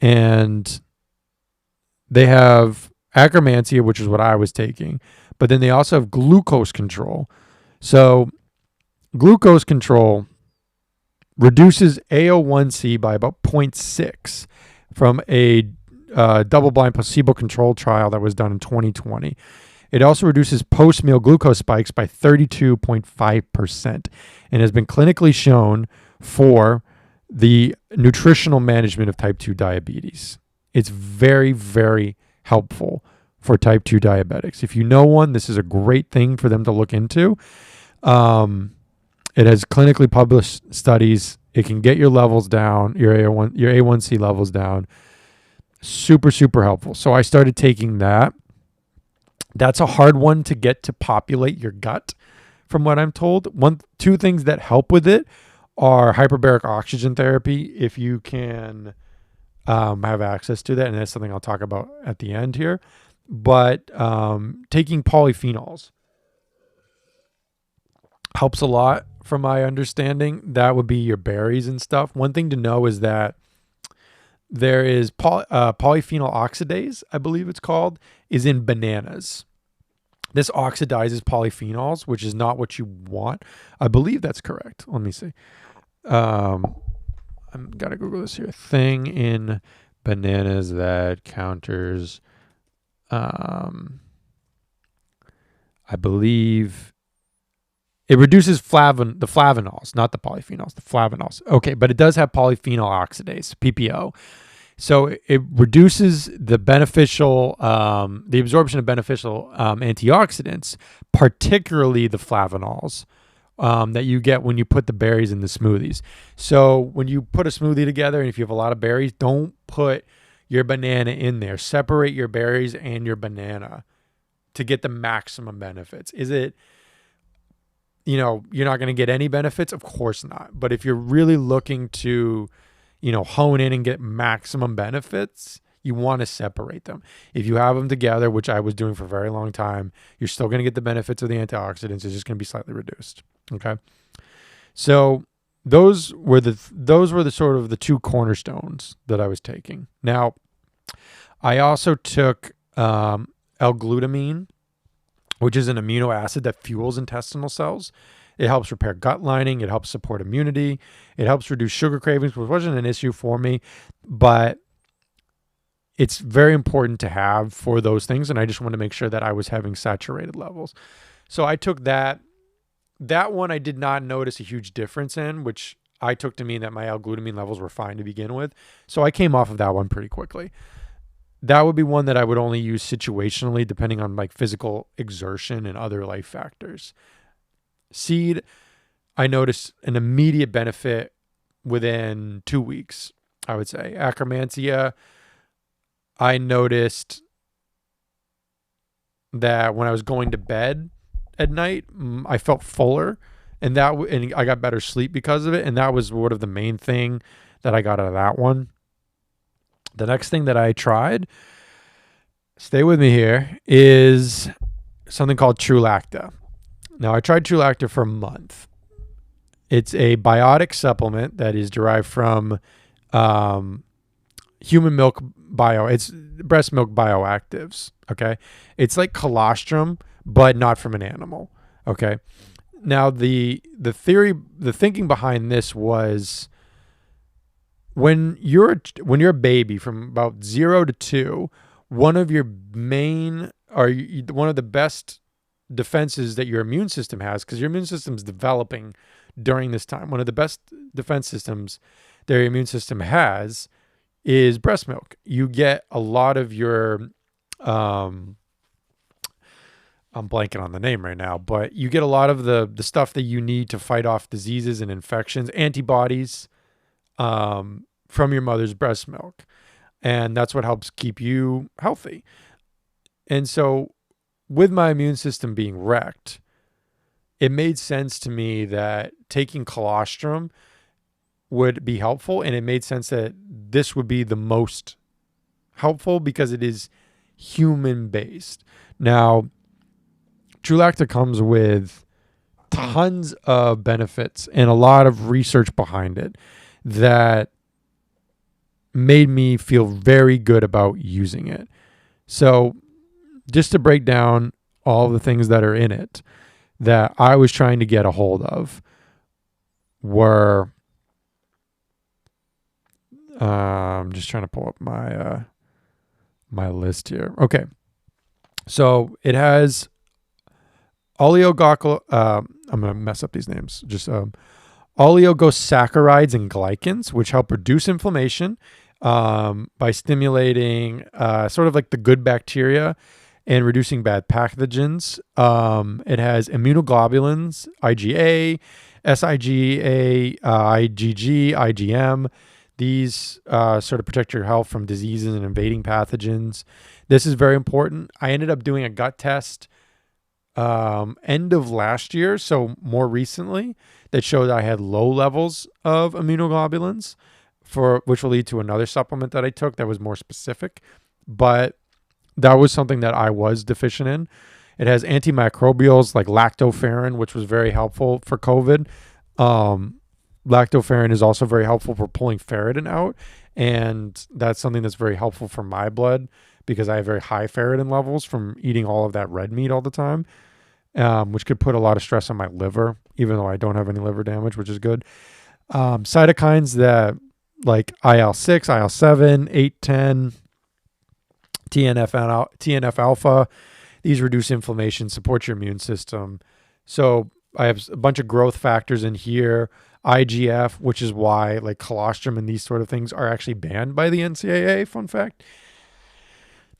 And they have Akkermansia, which is what I was taking, but then they also have glucose control. So glucose control reduces AO1C by about 0.6 from a double-blind placebo-controlled trial that was done in 2020. It also reduces post-meal glucose spikes by 32.5% and has been clinically shown for the nutritional management of type 2 diabetes. It's very, very helpful for type 2 diabetics. If you know one, this is a great thing for them to look into. It has clinically published studies. It can get your levels down, your A1C levels down. Super, super helpful. So I started taking that. That's a hard one to get to populate your gut, from what I'm told. Two things that help with it are hyperbaric oxygen therapy, if you can have access to that, and that's something I'll talk about at the end here. But taking polyphenols helps a lot, from my understanding. That would be your berries and stuff. One thing to know is that there is polyphenol oxidase, I believe it's called, is in bananas. This oxidizes polyphenols, which is not what you want. I believe that's correct. Let me see. I'm got to Google this here. Thing in bananas that counters, I believe it reduces the flavanols, not the polyphenols, the flavanols. Okay, but it does have polyphenol oxidase, PPO. So it reduces the beneficial, the absorption of beneficial antioxidants, particularly the flavanols that you get when you put the berries in the smoothies. So when you put a smoothie together, and if you have a lot of berries, don't put your banana in there. Separate your berries and your banana to get the maximum benefits. Is it, you're not going to get any benefits? Of course not. But if you're really looking to, hone in and get maximum benefits, you want to separate them. If you have them together, which I was doing for a very long time, you're still going to get the benefits of the antioxidants. It's just going to be slightly reduced. Okay. So those were the sort of the two cornerstones that I was taking. Now, I also took L-glutamine, which is an amino acid that fuels intestinal cells. It helps repair gut lining. It helps support immunity. It helps reduce sugar cravings, which wasn't an issue for me, but it's very important to have for those things. And I just wanted to make sure that I was having saturated levels. So I took that. That one I did not notice a huge difference in, which I took to mean that my L-glutamine levels were fine to begin with. So I came off of that one pretty quickly. That would be one that I would only use situationally, depending on like physical exertion and other life factors. Seed, I noticed an immediate benefit within 2 weeks, I would say. Akkermansia, I noticed that when I was going to bed at night, I felt fuller, and I got better sleep because of it. And that was one of the main thing that I got out of that one. The next thing that I tried, stay with me here, is something called Trulacta. Now, I tried Trulacta for a month. It's a biotic supplement that is derived from human milk it's breast milk bioactives. Okay. It's like colostrum, but not from an animal. Okay. Now, the thinking behind this was when you're a baby from about 0 to 2, one of the best defenses that your immune system has, because your immune system is developing during this time, one of the best defense systems that your immune system has is breast milk. You get a lot of your, I'm blanking on the name right now, but you get a lot of the stuff that you need to fight off diseases and infections, antibodies, from your mother's breast milk. And that's what helps keep you healthy. And so with my immune system being wrecked, it made sense to me that taking colostrum would be helpful. And it made sense that this would be the most helpful because it is human based. Now, Trulacta comes with tons of benefits and a lot of research behind it that made me feel very good about using it. So just to break down all the things that are in it that I was trying to get a hold of were, I'm just trying to pull up my list here. Okay. So it has I'm going to mess up these names. Just oligosaccharides and glycans, which help reduce inflammation by stimulating sort of like the good bacteria and reducing bad pathogens. It has immunoglobulins, IgA, SIGA, IgG, IgM. These sort of protect your health from diseases and invading pathogens. This is very important. I ended up doing a gut test end of last year, so more recently, that showed I had low levels of immunoglobulins, which will lead to another supplement that I took that was more specific. But that was something that I was deficient in. It has antimicrobials like lactoferrin, which was very helpful for COVID. Lactoferrin is also very helpful for pulling ferritin out. And that's something that's very helpful for my blood because I have very high ferritin levels from eating all of that red meat all the time, which could put a lot of stress on my liver, even though I don't have any liver damage, which is good. Cytokines that like IL-6, IL-7, 8, 10, TNF alpha, these reduce inflammation, support your immune system. So I have a bunch of growth factors in here. IGF, which is why like colostrum and these sort of things are actually banned by the NCAA. Fun fact.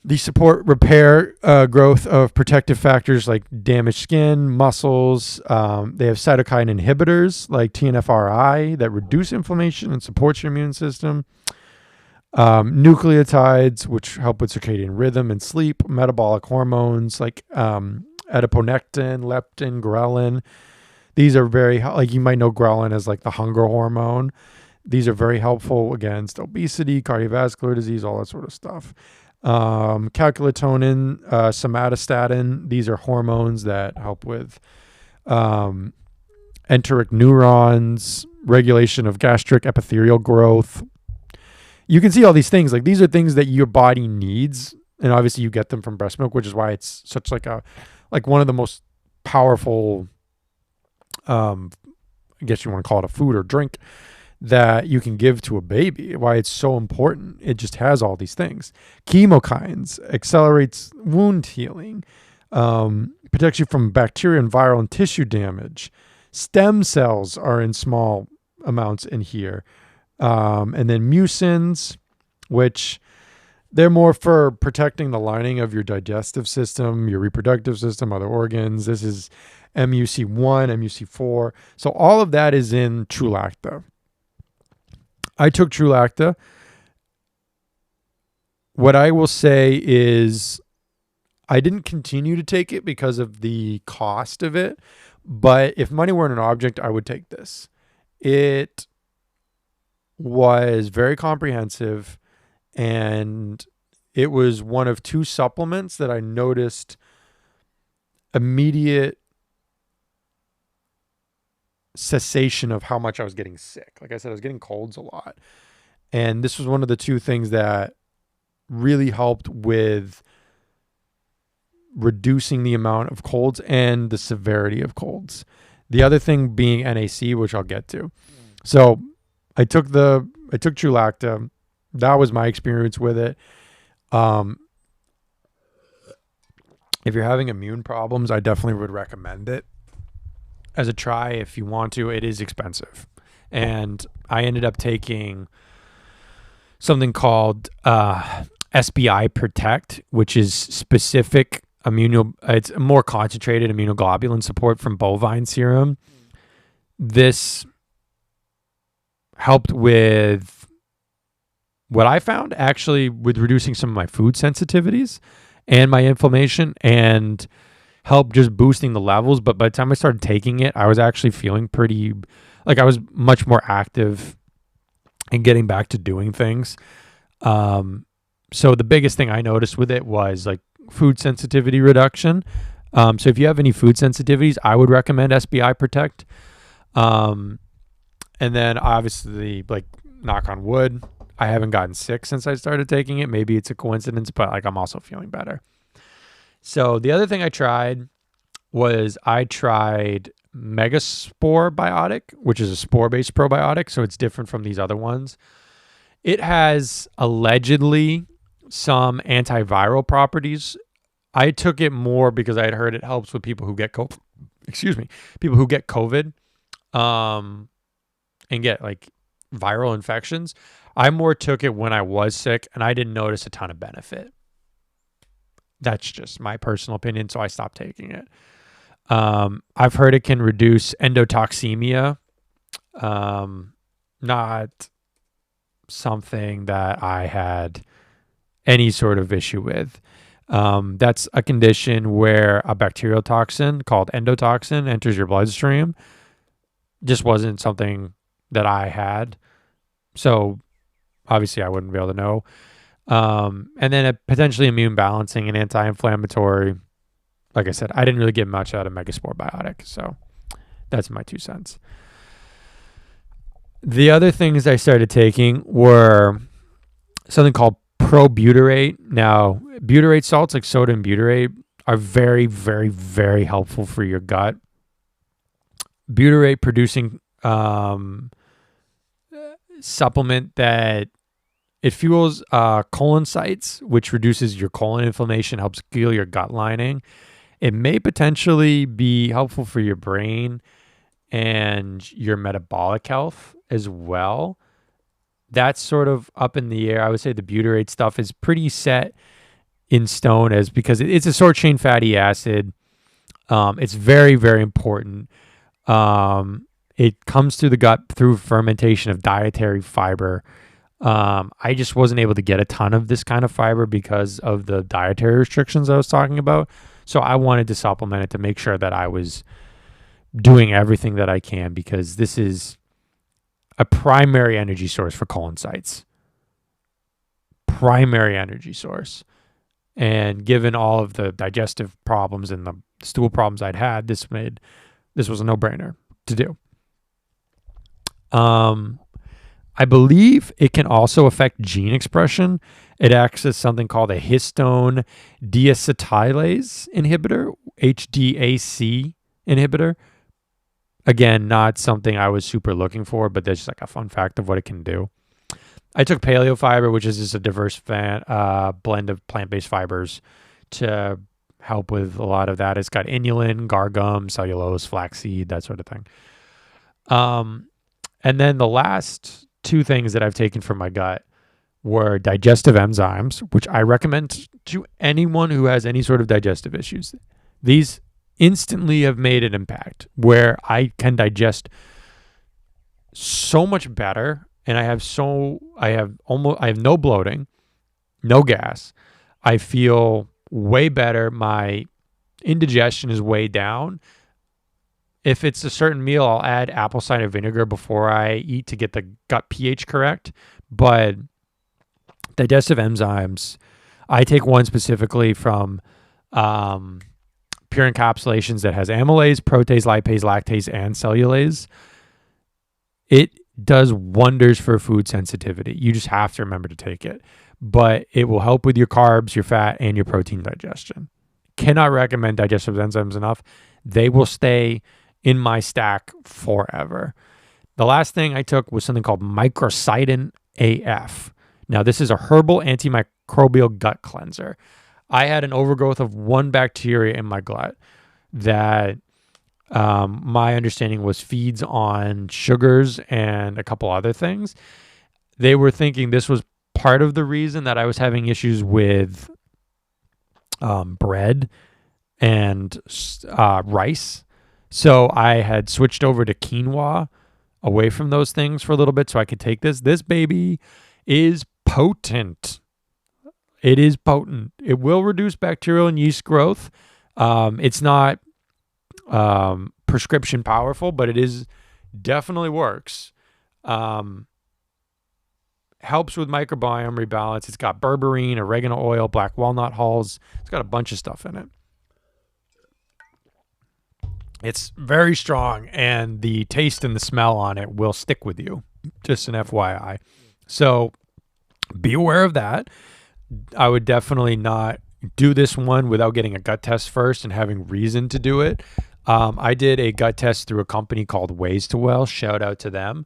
These support repair growth of protective factors like damaged skin, muscles. They have cytokine inhibitors like TNFRI that reduce inflammation and supports your immune system. Nucleotides, which help with circadian rhythm and sleep, metabolic hormones like adiponectin, leptin, ghrelin. These are very, like you might know ghrelin as like the hunger hormone. These are very helpful against obesity, cardiovascular disease, all that sort of stuff. Calcitonin, somatostatin, these are hormones that help with enteric neurons, regulation of gastric epithelial growth. You can see all these things. Like these are things that your body needs, and obviously you get them from breast milk, which is why it's such like one of the most powerful, I guess you want to call it a food or drink that you can give to a baby. Why it's so important. It just has all these things. Chemokines accelerates wound healing, protects you from bacteria and viral and tissue damage. Stem cells are in small amounts in here. And then mucins, which they're more for protecting the lining of your digestive system, your reproductive system, other organs. This is MUC1, MUC4. So all of that is in Trulacta. I took Trulacta. What I will say is I didn't continue to take it because of the cost of it. But if money weren't an object, I would take this. It was very comprehensive, and it was one of 2 supplements that I noticed immediate cessation of how much I was getting sick. Like I said, I was getting colds a lot. And this was one of the 2 things that really helped with reducing the amount of colds and the severity of colds. The other thing being NAC, which I'll get to. So I took Trulacta. That was my experience with it. If you're having immune problems, I definitely would recommend it as a try if you want to. It is expensive. And I ended up taking something called SBI Protect, which is specific it's a more concentrated immunoglobulin support from bovine serum. This helped with what I found actually with reducing some of my food sensitivities and my inflammation, and helped just boosting the levels. But by the time I started taking it, I was actually feeling pretty, like I was much more active and getting back to doing things. So the biggest thing I noticed with it was like food sensitivity reduction. So if you have any food sensitivities, I would recommend SBI Protect. And then obviously, like, knock on wood, I haven't gotten sick since I started taking it. Maybe it's a coincidence, but like I'm also feeling better. So the other thing I tried was Megaspore Biotic, which is a spore-based probiotic. So it's different from these other ones. It has allegedly some antiviral properties. I took it more because I had heard it helps with people who get COVID. People who get COVID, and get like viral infections. I more took it when I was sick, and I didn't notice a ton of benefit. That's just my personal opinion, so I stopped taking it. I've heard it can reduce endotoxemia. Not something that I had any sort of issue with. That's a condition where a bacterial toxin called endotoxin enters your bloodstream. Just wasn't something that I had. So obviously I wouldn't be able to know. And then a potentially immune balancing and anti-inflammatory. Like I said, I didn't really get much out of Megaspore Biotic. So that's my 2 cents. The other things I started taking were something called probutyrate. Now, butyrate salts like sodium butyrate are very, very, very helpful for your gut. Butyrate producing supplement that it fuels colonocytes, which reduces your colon inflammation, helps heal your gut lining. It may potentially be helpful for your brain and your metabolic health as well. That's sort of up in the air. I would say the butyrate stuff is pretty set in stone because it's a short chain fatty acid. It's very, very important. It comes through the gut through fermentation of dietary fiber. I just wasn't able to get a ton of this kind of fiber because of the dietary restrictions I was talking about. So I wanted to supplement it to make sure that I was doing everything that I can, because this is a primary energy source for coloncytes. Primary energy source. And given all of the digestive problems and the stool problems I'd had, this was a no-brainer to do. I believe it can also affect gene expression. It acts as something called a histone deacetylase inhibitor, HDAC inhibitor. Again, not something I was super looking for, but there's just like a fun fact of what it can do. I took paleo fiber, which is just a diverse blend of plant-based fibers to help with a lot of that. It's got inulin, gargum, cellulose, flaxseed, that sort of thing. And then the last two things that I've taken for my gut were digestive enzymes, which I recommend to anyone who has any sort of digestive issues. These instantly have made an impact where I can digest so much better, and I have no bloating, no gas. I feel way better. My indigestion is way down. If it's a certain meal, I'll add apple cider vinegar before I eat to get the gut pH correct. But digestive enzymes, I take one specifically from Pure Encapsulations that has amylase, protease, lipase, lactase, and cellulase. It does wonders for food sensitivity. You just have to remember to take it. But it will help with your carbs, your fat, and your protein digestion. Cannot recommend digestive enzymes enough. They will stay in my stack forever. The last thing I took was something called Microcidin AF. Now, this is a herbal antimicrobial gut cleanser. I had an overgrowth of one bacteria in my gut that my understanding was feeds on sugars and a couple other things. They were thinking this was part of the reason that I was having issues with bread and rice. So I had switched over to quinoa, away from those things for a little bit so I could take this. This baby is potent. It is potent. It will reduce bacterial and yeast growth. It's not prescription powerful, but it is definitely works. Helps with microbiome rebalance. It's got berberine, oregano oil, black walnut hulls. It's got a bunch of stuff in it. It's very strong, and the taste and the smell on it will stick with you. Just an FYI. So be aware of that. I would definitely not do this one without getting a gut test first and having reason to do it. I did a gut test through a company called Ways to Well. Shout out to them.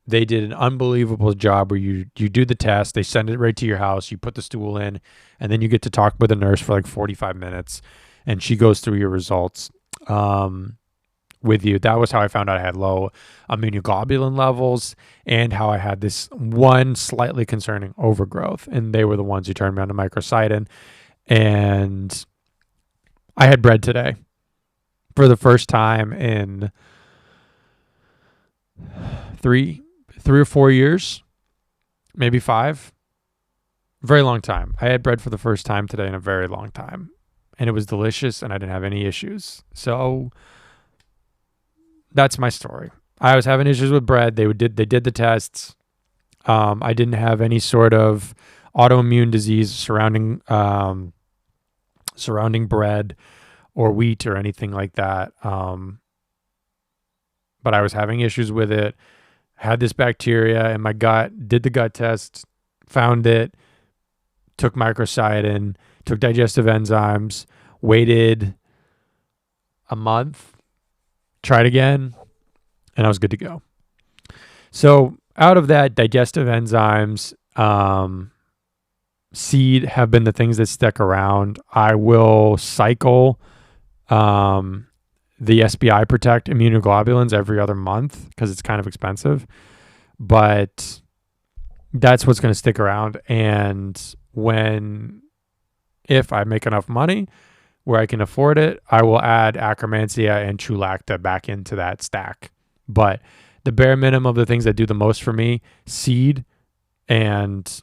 They did an unbelievable job where you do the test, they send it right to your house, you put the stool in, and then you get to talk with a nurse for like 45 minutes, and she goes through your results with you. That was how I found out I had low immunoglobulin levels and how I had this one slightly concerning overgrowth. And they were the ones who turned me on to microcidin. And I had bread today for the first time in three or 4 years, maybe 5. Very long time. I had bread for the first time today in a very long time. And it was delicious, and I didn't have any issues. So that's my story. I was having issues with bread. They did the tests. I didn't have any sort of autoimmune disease surrounding bread or wheat or anything like that. But I was having issues with it. Had this bacteria in my gut. Did the gut test. Found it. Took microcidin. Took digestive enzymes. Waited a month. Tried again, and I was good to go. So out of that, digestive enzymes, seed have been the things that stick around. I will cycle the SBI Protect immunoglobulins every other month because it's kind of expensive, but that's what's going to stick around. And if I make enough money where I can afford it, I will add Akkermansia and Trulacta back into that stack. But the bare minimum of the things that do the most for me, seed and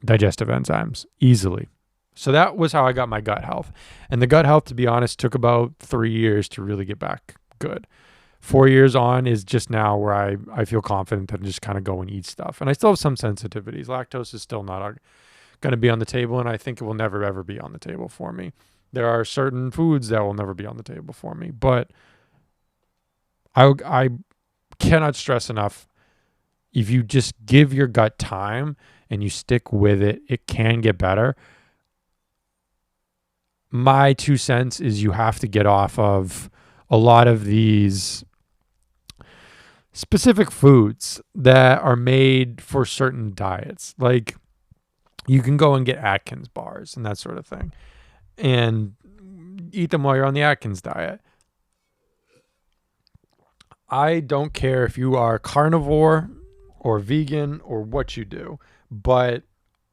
digestive enzymes easily. So that was how I got my gut health. And the gut health, to be honest, took about 3 years to really get back good. 4 years on is just now where I feel confident to just kind of go and eat stuff. And I still have some sensitivities. Lactose is still not going to be on the table, and I think it will never, ever be on the table for me. There are certain foods that will never be on the table for me. But I cannot stress enough, if you just give your gut time and you stick with it, it can get better. My 2 cents is you have to get off of a lot of these specific foods that are made for certain diets. Like, you can go and get Atkins bars and that sort of thing and eat them while you're on the Atkins diet. I don't care if you are carnivore or vegan or what you do, but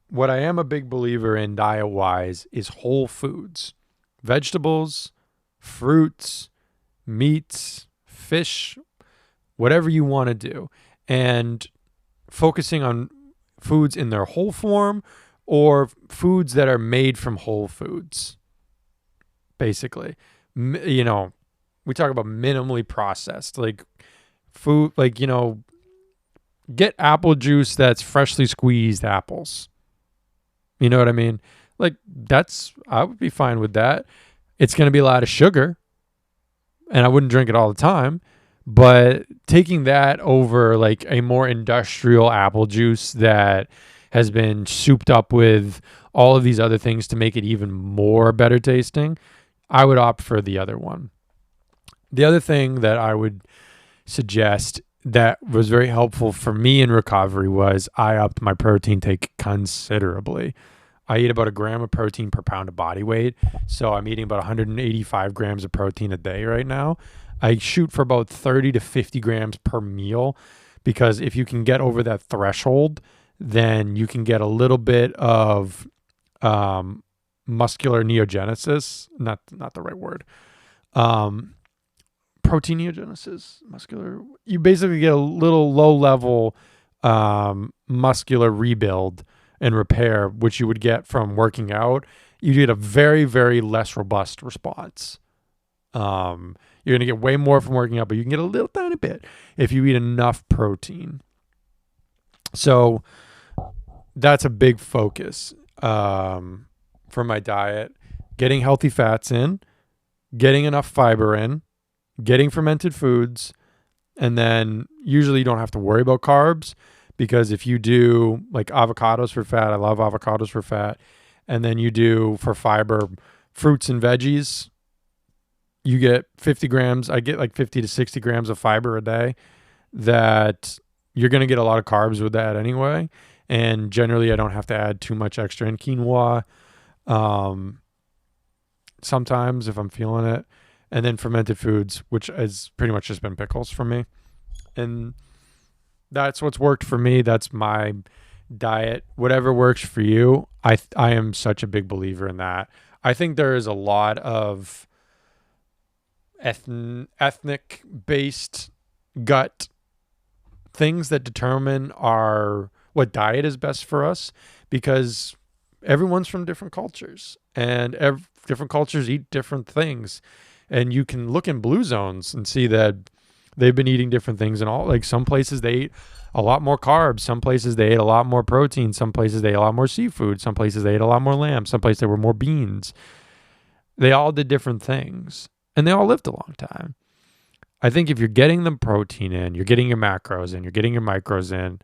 what I am a big believer in diet-wise is whole foods. Vegetables, fruits, meats, fish, whatever you want to do. And focusing on foods in their whole form or foods that are made from whole foods, basically. You know, we talk about minimally processed, like food, like, you know, get apple juice that's freshly squeezed apples. You know what I mean? Like, I would be fine with that. It's going to be a lot of sugar, and I wouldn't drink it all the time. But taking that over like a more industrial apple juice that has been souped up with all of these other things to make it even more better tasting, I would opt for the other one. The other thing that I would suggest that was very helpful for me in recovery was I upped my protein take considerably. I eat about 1 gram of protein per pound of body weight. So I'm eating about 185 grams of protein a day right now. I shoot for about 30 to 50 grams per meal, because if you can get over that threshold, then you can get a little bit of muscular neogenesis. Not the right word. Protein neogenesis, muscular. You basically get a little low level muscular rebuild and repair, which you would get from working out. You get a very, very less robust response. You're going to get way more from working out, but you can get a little tiny bit if you eat enough protein. So that's a big focus for my diet. Getting healthy fats in, getting enough fiber in, getting fermented foods, and then usually you don't have to worry about carbs, because if you do like avocados for fat, I love avocados for fat, and then you do for fiber fruits and veggies, you get 50 grams. I get like 50 to 60 grams of fiber a day. That you're going to get a lot of carbs with that anyway. And generally I don't have to add too much extra in quinoa. Sometimes if I'm feeling it. And then fermented foods, which has pretty much just been pickles for me. And that's what's worked for me. That's my diet. Whatever works for you. I am such a big believer in that. I think there is a lot of ethnic based gut things that determine what diet is best for us, because everyone's from different cultures, and different cultures eat different things. And you can look in blue zones and see that they've been eating different things, and all, like, some places they eat a lot more carbs, some places they ate a lot more protein, some places they ate a lot more seafood, some places they ate a lot more lamb, some places there were more beans. They all did different things, and they all lived a long time. I think if you're getting the protein in, you're getting your macros in, you're getting your micros in,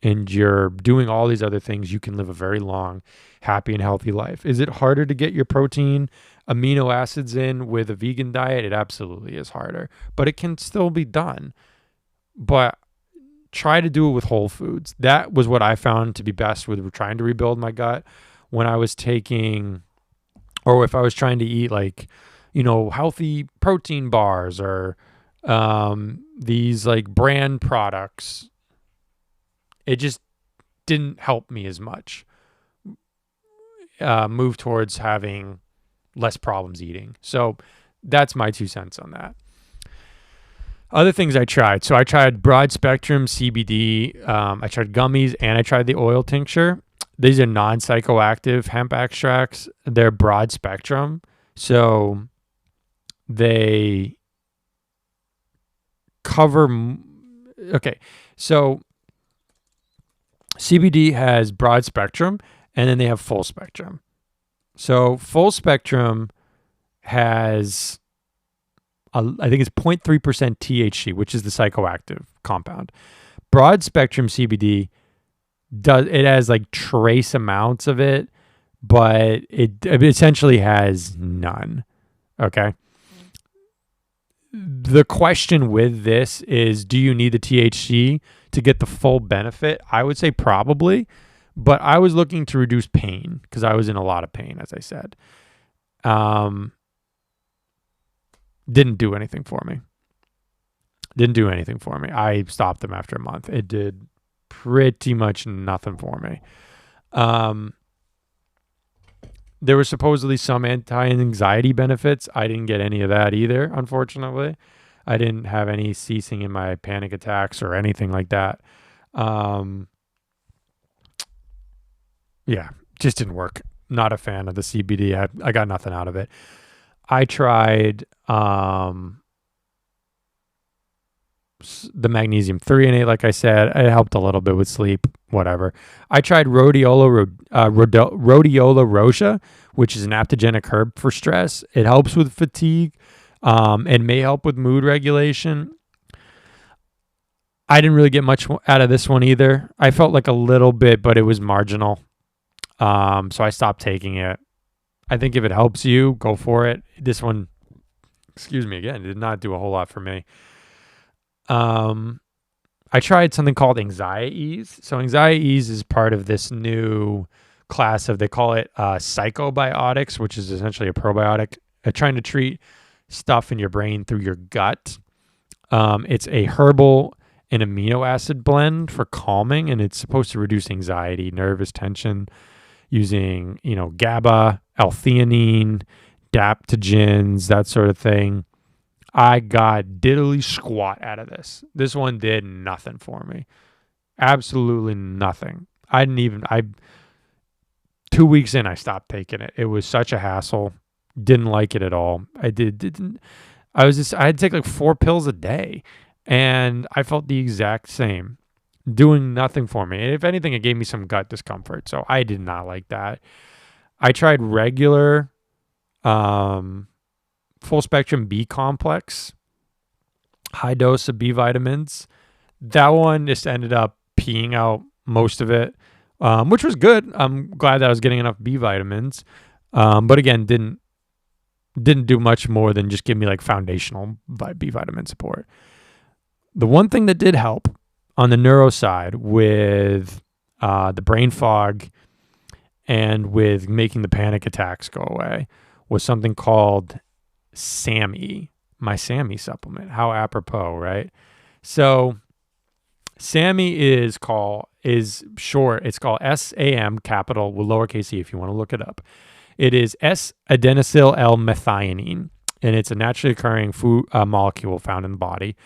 and you're doing all these other things, you can live a very long, happy, and healthy life. Is it harder to get your protein, amino acids in with a vegan diet? It absolutely is harder, but it can still be done. But try to do it with whole foods. That was what I found to be best with trying to rebuild my gut when I was taking, or if I was trying to eat like, healthy protein bars or these like brand products. It just didn't help me as much move towards having less problems eating. So that's my 2 cents on that. Other things I tried. So I tried broad spectrum CBD. I tried gummies and I tried the oil tincture. These are non-psychoactive hemp extracts. They're broad spectrum. So they cover. Okay. So CBD has broad spectrum and then they have full spectrum. So full spectrum has, I think it's 0.3% THC, which is the psychoactive compound. Broad spectrum CBD it has like trace amounts of it, but it essentially has none. Okay. The question with this is, do you need the THC to get the full benefit? I would say probably, but I was looking to reduce pain because I was in a lot of pain, as I said. Didn't do anything for me. I stopped them after a month. It did pretty much nothing for me. There were supposedly some anti-anxiety benefits. I didn't get any of that either, unfortunately. I didn't have any ceasing in my panic attacks or anything like that. Yeah, just didn't work. Not a fan of the CBD. I got nothing out of it. I tried the magnesium threonate, like I said. It helped a little bit with sleep, whatever. I tried rhodiola rosea, which is an adaptogenic herb for stress. It helps with fatigue and may help with mood regulation. I didn't really get much out of this one either. I felt like a little bit, but it was marginal. So I stopped taking it. I think if it helps you, go for it. This one, excuse me again, did not do a whole lot for me. I tried something called Anxiety Ease. So Anxiety Ease is part of this new class of, they call it psychobiotics, which is essentially a probiotic trying to treat stuff in your brain through your gut. It's a herbal and amino acid blend for calming, and it's supposed to reduce anxiety, nervous tension, using, GABA, L-theanine, adaptogens, that sort of thing. I got diddly squat out of this. This one did nothing for me. Absolutely nothing. 2 weeks in, I stopped taking it. It was such a hassle. Didn't like it at all. I had to take like 4 pills a day, and I felt the exact same. Doing nothing for me. If anything, it gave me some gut discomfort. So I did not like that. I tried regular full spectrum B complex, high dose of B vitamins. That one just ended up peeing out most of it, which was good. I'm glad that I was getting enough B vitamins. But again, didn't do much more than just give me like foundational B vitamin support. The one thing that did help on the neuro side with the brain fog and with making the panic attacks go away was something called SAMe, my SAMe supplement. How apropos, right? So SAMe is short. It's called SAM, capital with lowercase e if you want to look it up. It is S-adenosyl L-methionine, and it's a naturally occurring food molecule found in the body,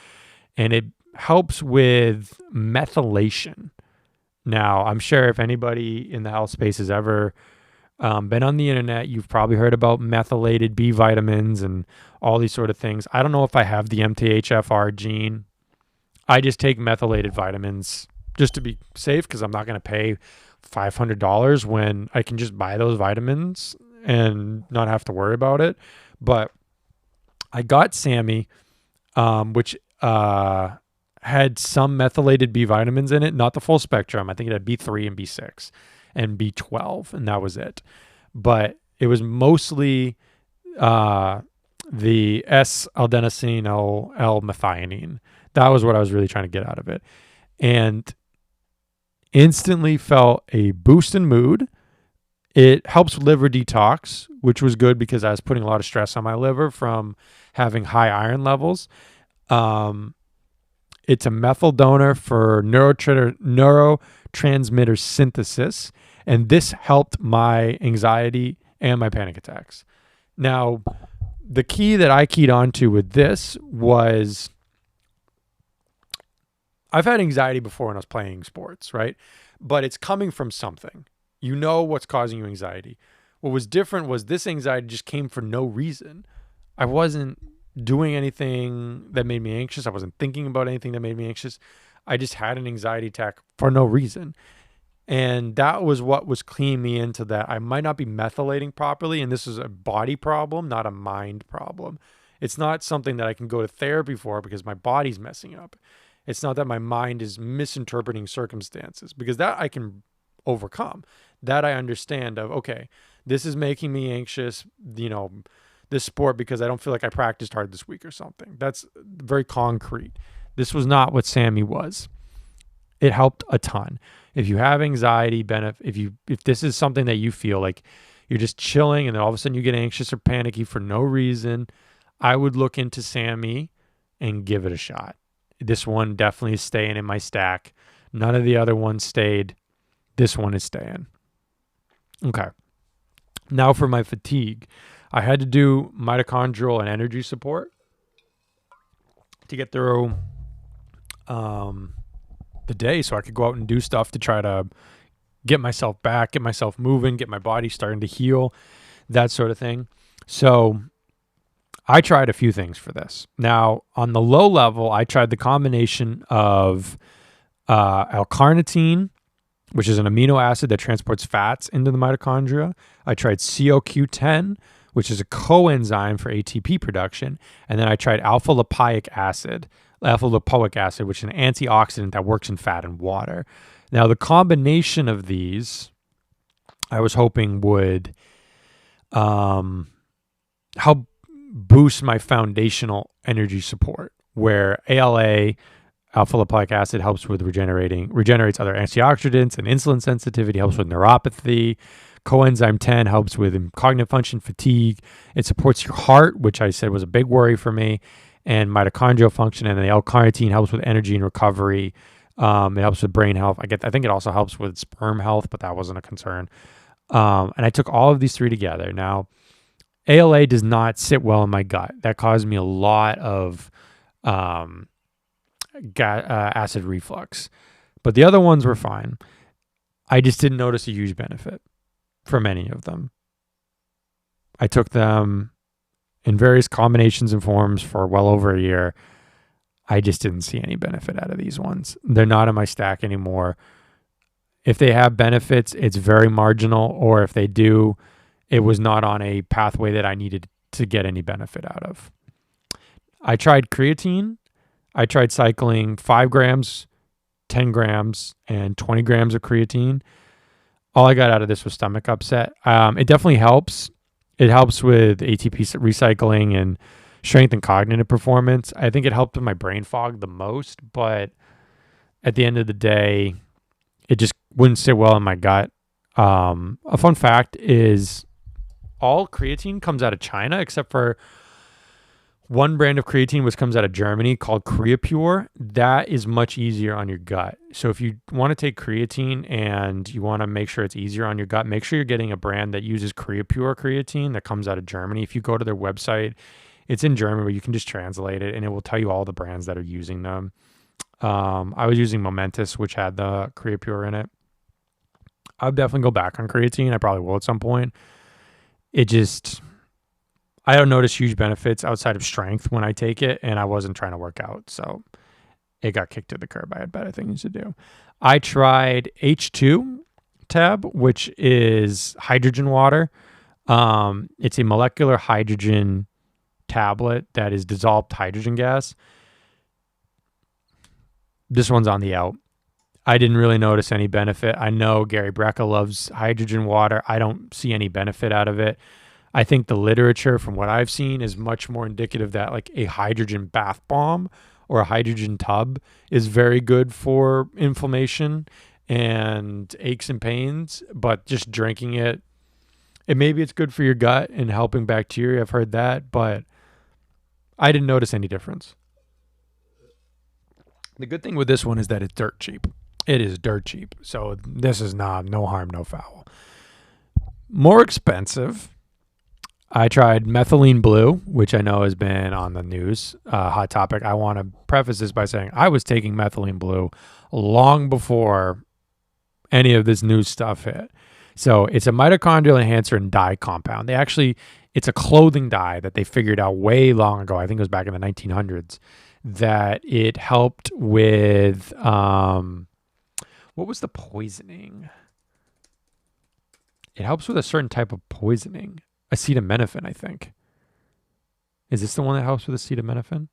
and it helps with methylation. Now, I'm sure if anybody in the health space has ever been on the internet, you've probably heard about methylated B vitamins and all these sort of things. I don't know if I have the MTHFR gene. I just take methylated vitamins just to be safe because I'm not going to pay $500 when I can just buy those vitamins and not have to worry about it. But I got SAMe, which had some methylated B vitamins in it, not the full spectrum. I think it had B3 and B6 and B12, and that was it. But it was mostly the S-adenosine L-methionine. That was what I was really trying to get out of it. And instantly felt a boost in mood. It helps liver detox, which was good because I was putting a lot of stress on my liver from having high iron levels. It's a methyl donor for neurotransmitter synthesis, and this helped my anxiety and my panic attacks. Now, the key that I keyed onto with this was I've had anxiety before when I was playing sports, right? But it's coming from something. You know what's causing you anxiety. What was different was this anxiety just came for no reason. I wasn't doing anything that made me anxious. I wasn't thinking about anything that made me anxious. I just had an anxiety attack for no reason. And that was what was keying me into that. I might not be methylating properly, and this is a body problem, not a mind problem. It's not something that I can go to therapy for because my body's messing up. It's not that my mind is misinterpreting circumstances, because that I can overcome. That I understand of, okay, this is making me anxious, this sport, because I don't feel like I practiced hard this week or something. That's very concrete. This was not what Sammy was. It helped a ton. If you have anxiety, if this is something that you feel like you're just chilling and then all of a sudden you get anxious or panicky for no reason, I would look into Sammy and give it a shot. This one definitely is staying in my stack. None of the other ones stayed. This one is staying. Okay. Now for my fatigue. I had to do mitochondrial and energy support to get through the day so I could go out and do stuff to try to get myself back, get myself moving, get my body starting to heal, that sort of thing. So I tried a few things for this. Now, on the low level, I tried the combination of L-carnitine, which is an amino acid that transports fats into the mitochondria. I tried CoQ10, which is a coenzyme for ATP production. And then I tried alpha-lipoic acid, which is an antioxidant that works in fat and water. Now, the combination of these, I was hoping would help boost my foundational energy support, where ALA, alpha-lipoic acid, helps with regenerates other antioxidants and insulin sensitivity, helps with neuropathy. Coenzyme 10 helps with cognitive function, fatigue. It supports your heart, which I said was a big worry for me, and mitochondrial function. And the L-carnitine helps with energy and recovery. It helps with brain health. I think it also helps with sperm health, but that wasn't a concern. And I took all of these three together. Now, ALA does not sit well in my gut. That caused me a lot of acid reflux. But the other ones were fine. I just didn't notice a huge benefit from any of them. I took them in various combinations and forms for well over a year. I just didn't see any benefit out of these ones. They're not in my stack anymore. If they have benefits, it's very marginal, or if they do, it was not on a pathway that I needed to get any benefit out of. I tried creatine. I tried cycling 5 grams, 10 grams, and 20 grams of creatine. All I got out of this was stomach upset. It definitely helps. It helps with ATP recycling and strength and cognitive performance. I think it helped with my brain fog the most, but at the end of the day, it just wouldn't sit well in my gut. A fun fact is all creatine comes out of China, except for one brand of creatine which comes out of Germany called Creapure. That is much easier on your gut. So if you want to take creatine and you want to make sure it's easier on your gut, make sure you're getting a brand that uses Creapure creatine that comes out of Germany. If you go to their website, it's in German, but you can just translate it and it will tell you all the brands that are using them. I was using Momentous, which had the Creapure in it. I would definitely go back on creatine. I probably will at some point. I don't notice huge benefits outside of strength when I take it, and I wasn't trying to work out, so it got kicked to the curb. I had better things to do. I tried H2 Tab, which is hydrogen water. It's a molecular hydrogen tablet that is dissolved hydrogen gas. This one's on the out. I didn't really notice any benefit. I know Gary Brecka loves hydrogen water. I don't see any benefit out of it. I think the literature from what I've seen is much more indicative that like a hydrogen bath bomb or a hydrogen tub is very good for inflammation and aches and pains, but just drinking it, maybe it's good for your gut and helping bacteria. I've heard that, but I didn't notice any difference. The good thing with this one is that it's dirt cheap. It is dirt cheap. So this is no harm, no foul. More expensive. I tried methylene blue, which I know has been on the news, hot topic. I want to preface this by saying I was taking methylene blue long before any of this new stuff hit. So it's a mitochondrial enhancer and dye compound. It's a clothing dye that they figured out way long ago. I think it was back in the 1900s that it helped with, what was the poisoning? It helps with a certain type of poisoning. Acetaminophen, I think. Is this the one that helps with acetaminophen?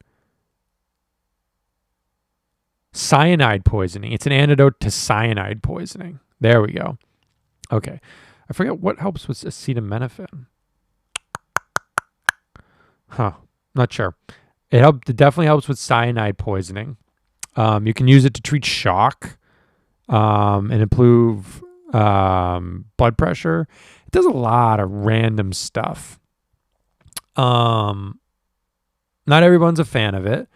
Cyanide poisoning. It's an antidote to cyanide poisoning. There we go. Okay. I forget what helps with acetaminophen. Not sure. It definitely helps with cyanide poisoning. You can use it to treat shock and improve blood pressure. It does a lot of random stuff. Not everyone's a fan of it.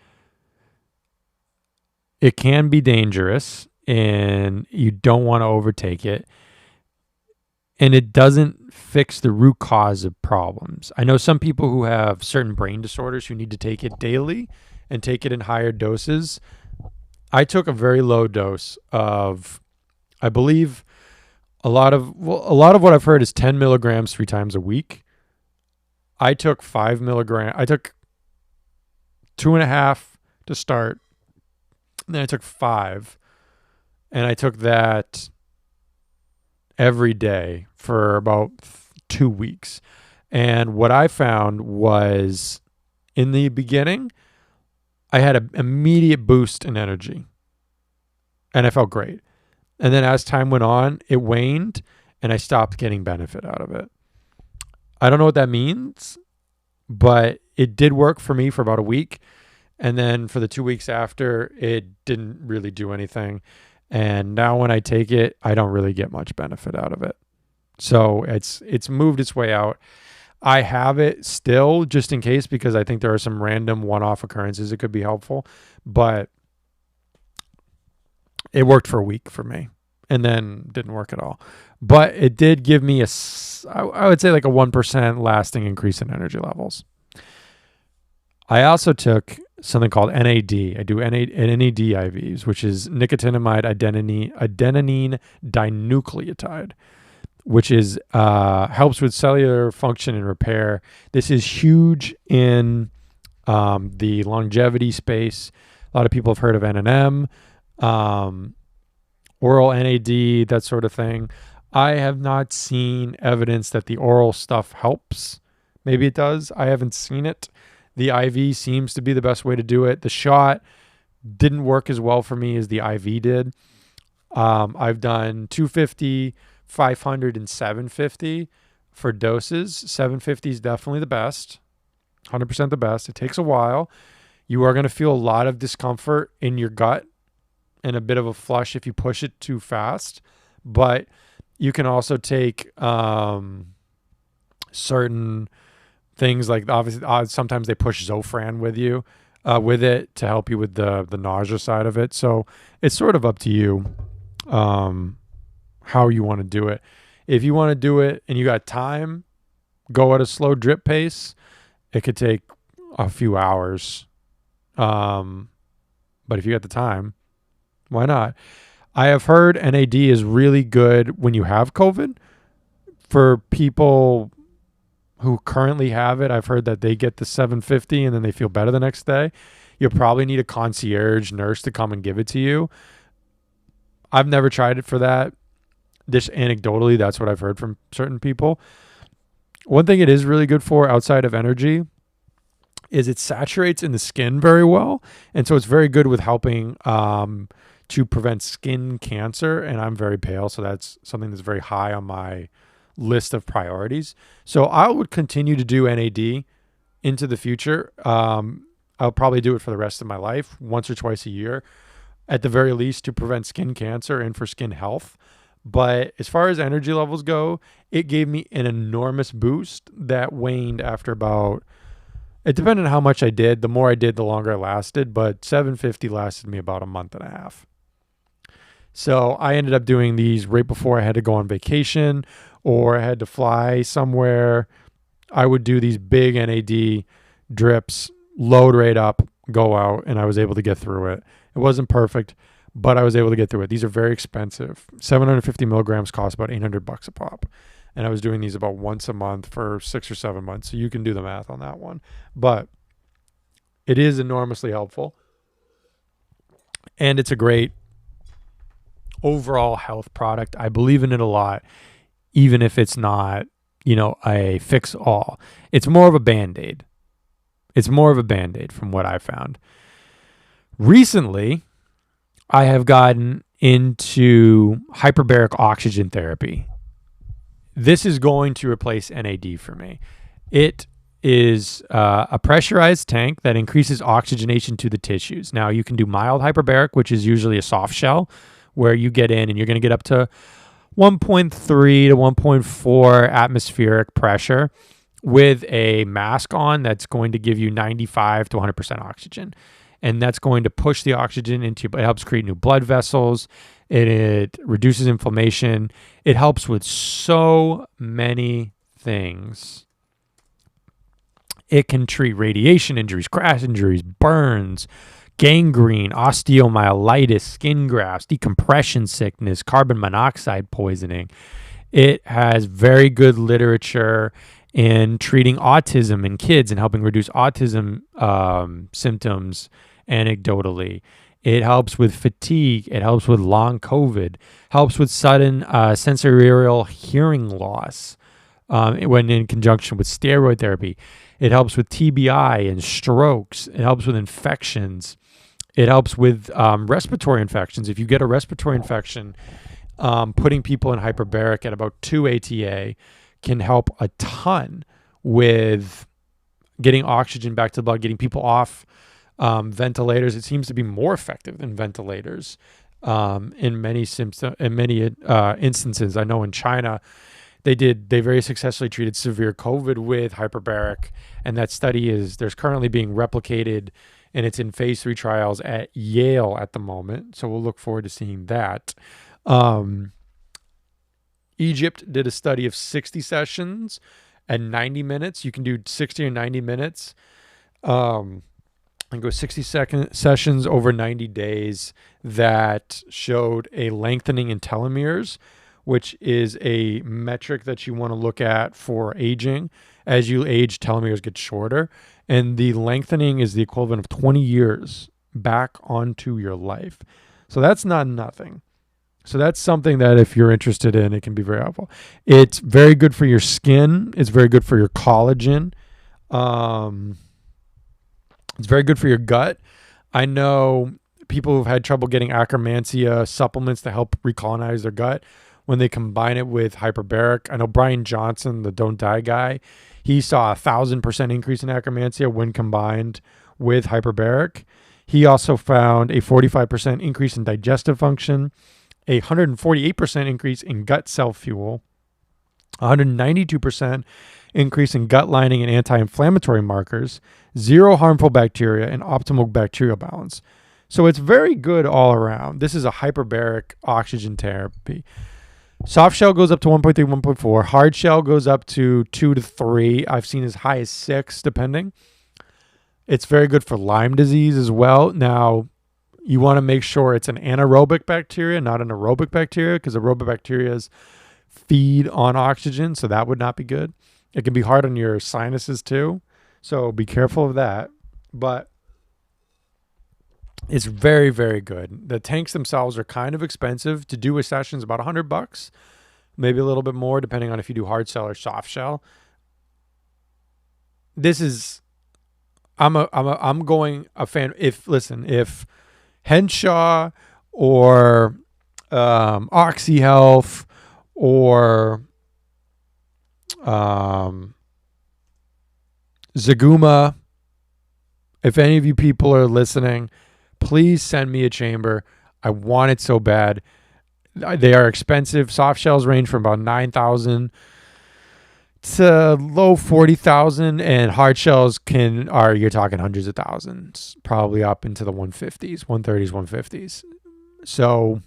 It can be dangerous and you don't want to overtake it. And it doesn't fix the root cause of problems. I know some people who have certain brain disorders who need to take it daily and take it in higher doses. I took a very low dose of, I believe, a lot of what I've heard is 10 milligrams 3 times a week. I took 5 milligrams. I took 2.5 to start. And then I took 5. And I took that every day for about 2 weeks. And what I found was in the beginning, I had an immediate boost in energy. And I felt great. And then as time went on, it waned and I stopped getting benefit out of it. I don't know what that means, but it did work for me for about a week. And then for the 2 weeks after, it didn't really do anything. And now when I take it, I don't really get much benefit out of it. So it's moved its way out. I have it still just in case because I think there are some random one-off occurrences that could be helpful. But it worked for a week for me and then didn't work at all. But it did give me I would say like a 1% lasting increase in energy levels. I also took something called NAD. I do NAD IVs, which is nicotinamide adenine dinucleotide, which is helps with cellular function and repair. This is huge in the longevity space. A lot of people have heard of NNM, oral NAD, that sort of thing. I have not seen evidence that the oral stuff helps. Maybe it does. I haven't seen it. The IV seems to be the best way to do it. The shot didn't work as well for me as the IV did. I've done 250, 500, and 750 for doses. 750 is definitely the best, 100% the best. It takes a while. You are going to feel a lot of discomfort in your gut and a bit of a flush if you push it too fast. But you can also take certain things like obviously sometimes they push Zofran with it to help you with the nausea side of it. So it's sort of up to you how you want to do it. If you want to do it and you got time, go at a slow drip pace. It could take a few hours. But if you got the time, why not? I have heard NAD is really good when you have COVID. For people who currently have it, I've heard that they get the 750 and then they feel better the next day. You'll probably need a concierge nurse to come and give it to you. I've never tried it for that. Just anecdotally, that's what I've heard from certain people. One thing it is really good for outside of energy is it saturates in the skin very well. And so it's very good with helping to prevent skin cancer. And I'm very pale, so that's something that's very high on my list of priorities. So I would continue to do NAD into the future. I'll probably do it for the rest of my life, once or twice a year, at the very least, to prevent skin cancer and for skin health. But as far as energy levels go, it gave me an enormous boost that waned after about, it depended on how much I did. The more I did, the longer I lasted, but 750 lasted me about a month and a half. So I ended up doing these right before I had to go on vacation or I had to fly somewhere. I would do these big NAD drips, load right up, go out, and I was able to get through it. It wasn't perfect, but I was able to get through it. These are very expensive. 750 milligrams cost about $800 a pop. And I was doing these about once a month for 6 or 7 months. So you can do the math on that one. But it is enormously helpful. And it's a great overall health product. I believe in it a lot, even if it's not, a fix all. It's more of a Band-Aid. It's more of a Band-Aid from what I found. Recently, I have gotten into hyperbaric oxygen therapy. This is going to replace NAD for me. It is a pressurized tank that increases oxygenation to the tissues. Now, you can do mild hyperbaric, which is usually a soft shell, where you get in and you're going to get up to 1.3 to 1.4 atmospheric pressure with a mask on that's going to give you 95 to 100% oxygen. And that's going to push the oxygen into, it helps create new blood vessels. It reduces inflammation. It helps with so many things. It can treat radiation injuries, crash injuries, burns, gangrene, osteomyelitis, skin grafts, decompression sickness, carbon monoxide poisoning. It has very good literature in treating autism in kids and helping reduce autism symptoms anecdotally. It helps with fatigue. It helps with long COVID. Helps with sudden sensorial hearing loss when in conjunction with steroid therapy. It helps with TBI and strokes. It helps with infections. It helps with respiratory infections. If you get a respiratory infection, putting people in hyperbaric at about 2 ATA can help a ton with getting oxygen back to the blood, getting people off ventilators. It seems to be more effective than ventilators in many instances. I know in China, they very successfully treated severe COVID with hyperbaric, and that study there's currently being replicated, and it's in phase 3 trials at Yale at the moment. So we'll look forward to seeing that. Egypt did a study of 60 sessions at 90 minutes. You can do 60 or 90 minutes and go 60 sessions over 90 days that showed a lengthening in telomeres, which is a metric that you want to look at for aging. As you age, telomeres get shorter, and the lengthening is the equivalent of 20 years back onto your life. So that's not nothing. So that's something that if you're interested in, it can be very helpful. It's very good for your skin. It's very good for your collagen. It's very good for your gut. I know people who've had trouble getting Akkermansia supplements to help recolonize their gut when they combine it with hyperbaric. I know Brian Johnson, the Don't Die guy, he saw 1,000% increase in Akkermansia when combined with hyperbaric. He also found a 45% increase in digestive function, a 148% increase in gut cell fuel, 192% increase in gut lining and anti-inflammatory markers, 0 harmful bacteria, and optimal bacterial balance. So it's very good all around. This is a hyperbaric oxygen therapy. Soft shell goes up to 1.3, 1.4. Hard shell goes up to 2 to 3. I've seen as high as 6, depending. It's very good for Lyme disease as well. Now, you want to make sure it's an anaerobic bacteria, not an aerobic bacteria, because aerobic bacteria feed on oxygen, so that would not be good. It can be hard on your sinuses too, so be careful of that. But it's very, very good. The tanks themselves are kind of expensive. To do a session is about $100, maybe a little bit more, depending on if you do hard shell or soft shell. This is, I'm going a fan. If Henshaw or OxyHealth or Zaguma, if any of you people are listening, please send me a chamber. I want it so bad. They are expensive. Soft shells range from about $9,000 to low $40,000, and hard shells you're talking hundreds of thousands, probably up into the 150s, 130s, 150s. So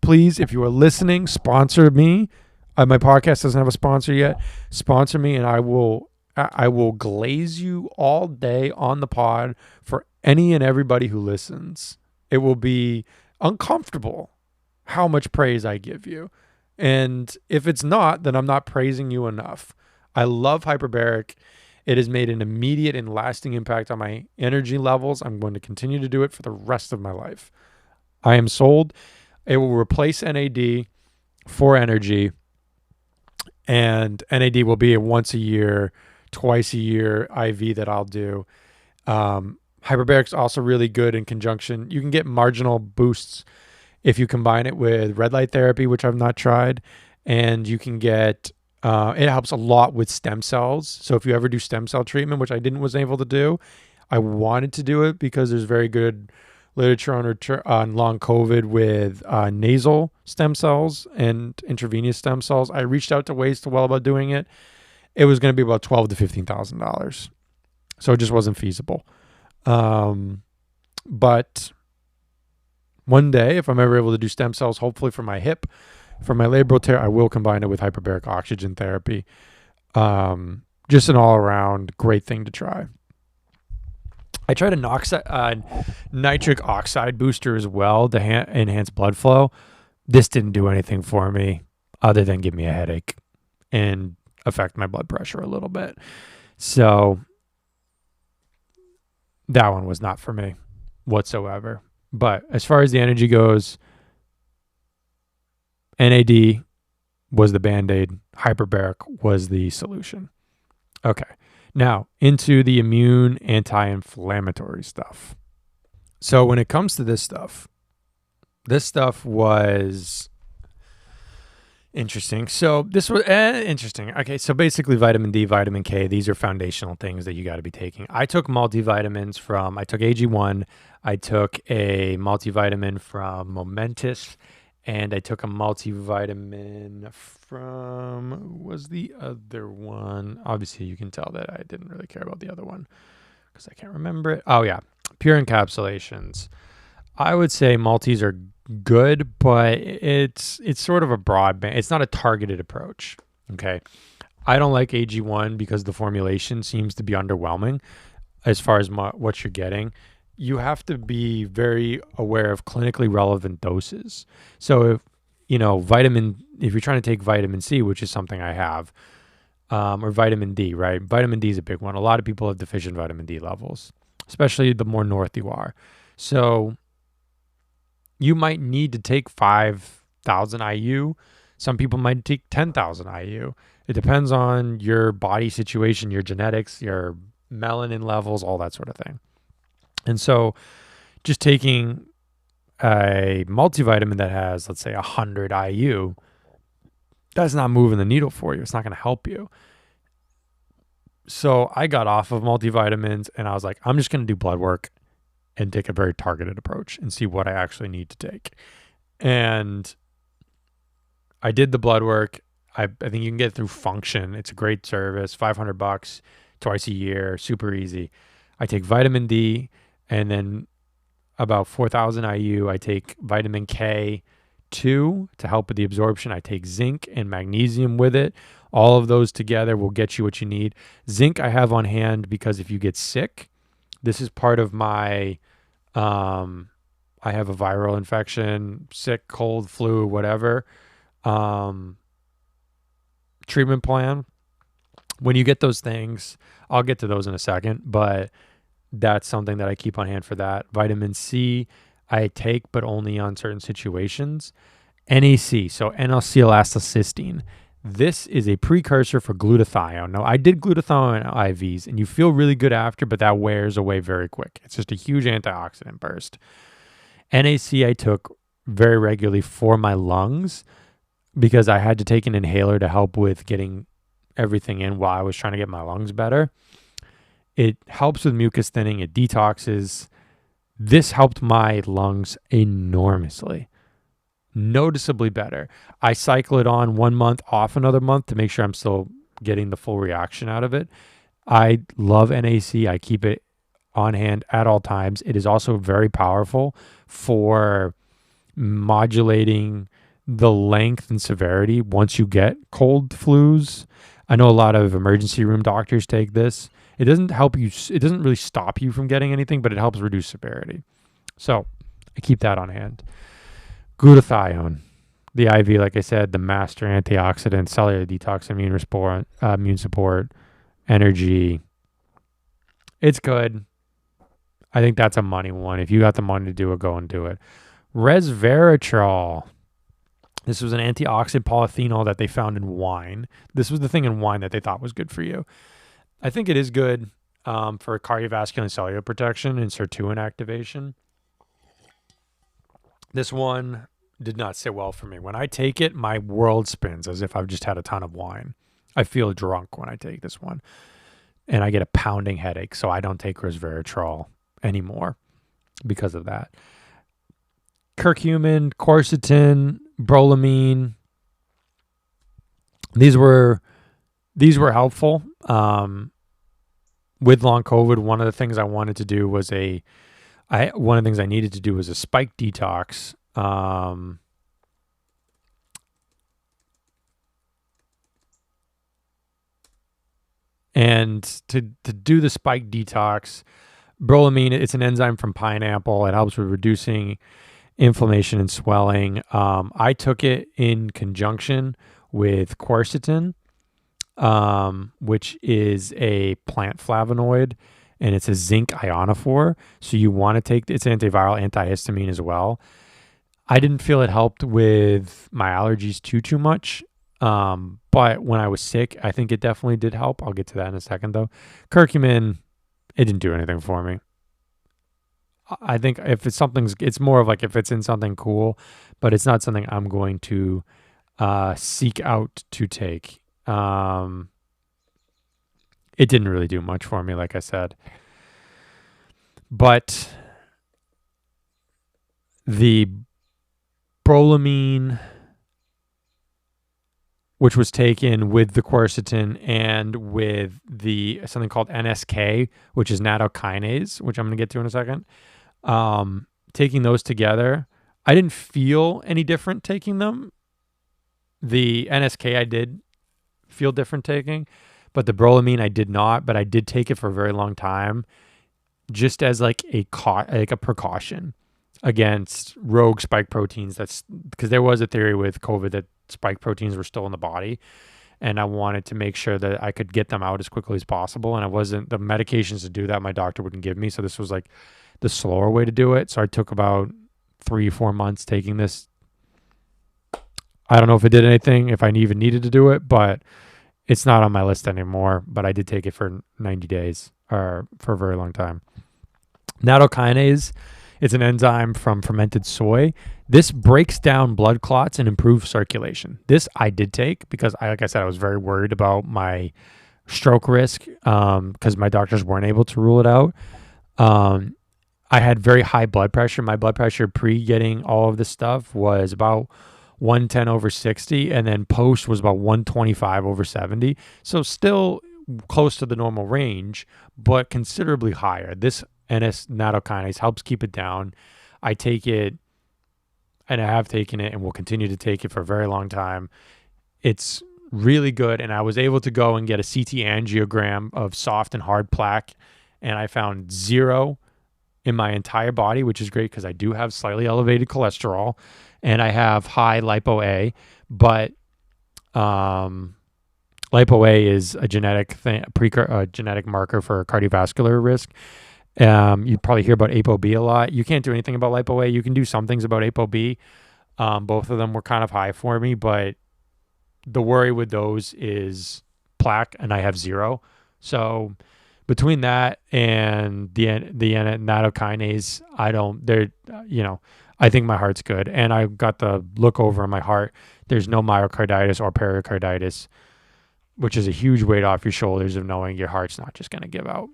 please, if you are listening, sponsor me. My podcast doesn't have a sponsor yet. Sponsor me, and I will glaze you all day on the pod for any and everybody who listens. It will be uncomfortable how much praise I give you. And if it's not, then I'm not praising you enough. I love hyperbaric. It has made an immediate and lasting impact on my energy levels. I'm going to continue to do it for the rest of my life. I am sold. It will replace NAD for energy, and NAD will be a once a year, twice a year IV that I'll do. Hyperbaric's also really good in conjunction. You can get marginal boosts if you combine it with red light therapy, which I've not tried, and you can get it helps a lot with stem cells. So if you ever do stem cell treatment, which I was able to do, I wanted to do it because there's very good literature on long COVID with nasal stem cells and intravenous stem cells. I reached out to Ways to Well about doing it. It was going to be about $12,000 to $15,000, so it just wasn't feasible. But one day, if I'm ever able to do stem cells, hopefully for my hip, for my labral tear, I will combine it with hyperbaric oxygen therapy. Just an all-around great thing to try. I tried a nitric oxide booster as well to enhance blood flow. This didn't do anything for me other than give me a headache and affect my blood pressure a little bit. So that one was not for me whatsoever. But as far as the energy goes, NAD was the Band-Aid. Hyperbaric was the solution. Okay. Now, into the immune anti-inflammatory stuff. So when it comes to this stuff was interesting. So this was interesting. Okay, so basically vitamin D, vitamin K, these are foundational things that you got to be taking. I took multivitamins I took AG1, I took a multivitamin from Momentous, and I took a multivitamin from, who was the other one? Obviously, you can tell that I didn't really care about the other one because I can't remember it. Oh, yeah. Pure Encapsulations. I would say multis are good, but it's sort of a broad band. It's not a targeted approach. Okay. I don't like AG1 because the formulation seems to be underwhelming as far as what you're getting. You have to be very aware of clinically relevant doses. So if you're trying to take vitamin C, which is something I have, or vitamin D, right? Vitamin D is a big one. A lot of people have deficient vitamin D levels, especially the more north you are. So you might need to take 5,000 IU. Some people might take 10,000 IU. It depends on your body situation, your genetics, your melanin levels, all that sort of thing. And so just taking a multivitamin that has, let's say, 100 IU, that's not moving the needle for you. It's not going to help you. So I got off of multivitamins and I was like, I'm just going to do blood work and take a very targeted approach and see what I actually need to take. And I did the blood work. I think you can get it through Function. It's a great service, $500 twice a year, super easy. I take vitamin D, and then about 4,000 IU, I take vitamin K2 to help with the absorption. I take zinc and magnesium with it. All of those together will get you what you need. Zinc I have on hand because if you get sick, this is part of my, I have a viral infection, sick, cold, flu, whatever, treatment plan. When you get those things, I'll get to those in a second, but that's something that I keep on hand for that. Vitamin C, I take, but only on certain situations. NAC, so N-acetylcysteine. This is a precursor for glutathione. Now, I did glutathione IVs, and you feel really good after, but that wears away very quick. It's just a huge antioxidant burst. NAC I took very regularly for my lungs because I had to take an inhaler to help with getting everything in while I was trying to get my lungs better. It helps with mucus thinning. It detoxes. This helped my lungs enormously, noticeably better. I cycle it on 1 month, off another month to make sure I'm still getting the full reaction out of it. I love NAC. I keep it on hand at all times. It is also very powerful for modulating the length and severity once you get cold flus. I know a lot of emergency room doctors take this. It doesn't help you, it doesn't really stop you from getting anything, but it helps reduce severity. So I keep that on hand. Glutathione, the IV, like I said, the master antioxidant, cellular detox, immune support, energy. It's good. I think that's a money one. If you got the money to do it, go and do it. Resveratrol. This was an antioxidant polyphenol that they found in wine. This was the thing in wine that they thought was good for you. I think it is good for cardiovascular and cellular protection and sirtuin activation. This one did not sit well for me. When I take it, my world spins as if I've just had a ton of wine. I feel drunk when I take this one. And I get a pounding headache, so I don't take resveratrol anymore because of that. Curcumin, quercetin, brolamine. These were helpful. With long COVID, one of the things I wanted to do was one of the things I needed to do was a spike detox. And to do the spike detox, brolamine, it's an enzyme from pineapple. It helps with reducing inflammation and swelling. I took it in conjunction with quercetin, which is a plant flavonoid, and it's a zinc ionophore. So you want to take, it's antiviral, antihistamine as well. I didn't feel it helped with my allergies too much. But when I was sick, I think it definitely did help. I'll get to that in a second though. Curcumin, it didn't do anything for me. I think if it's more of like if it's in something cool, but it's not something I'm going to seek out to take. It didn't really do much for me, like I said. But the brolamine, which was taken with the quercetin and with the something called NSK, which is nattokinase, which I'm going to get to in a second. Taking those together, I didn't feel any different taking them. The NSK I did feel different taking, but the brolamine I did not, but I did take it for a very long time just as like a precaution against rogue spike proteins. That's because there was a theory with COVID that spike proteins were still in the body, and I wanted to make sure that I could get them out as quickly as possible. And I wasn't, the medications to do that my doctor wouldn't give me, so this was like the slower way to do it. So I took about 3-4 months taking this. I don't know if it did anything, if I even needed to do it, but it's not on my list anymore. But I did take it for 90 days or for a very long time. Nattokinase, it's an enzyme from fermented soy. This breaks down blood clots and improves circulation. This I did take because, like I said, I was very worried about my stroke risk because my doctors weren't able to rule it out. I had very high blood pressure. My blood pressure pre getting all of this stuff was about 110/60, and then post was about 125/70. So still close to the normal range, but considerably higher. This nattokinase helps keep it down. I take it, and I have taken it and will continue to take it for a very long time. It's really good, and I was able to go and get a CT angiogram of soft and hard plaque, and I found 0 in my entire body, which is great because I do have slightly elevated cholesterol, and I have high lipo-A, but lipo-A is a genetic thing, a genetic marker for cardiovascular risk. You probably hear about ApoB a lot. You can't do anything about lipo-A. You can do some things about ApoB. Both of them were kind of high for me, but the worry with those is plaque, and I have 0. So between that and the nattokinase, I think my heart's good, and I got the look over on my heart. There's no myocarditis or pericarditis, which is a huge weight off your shoulders of knowing your heart's not just going to give out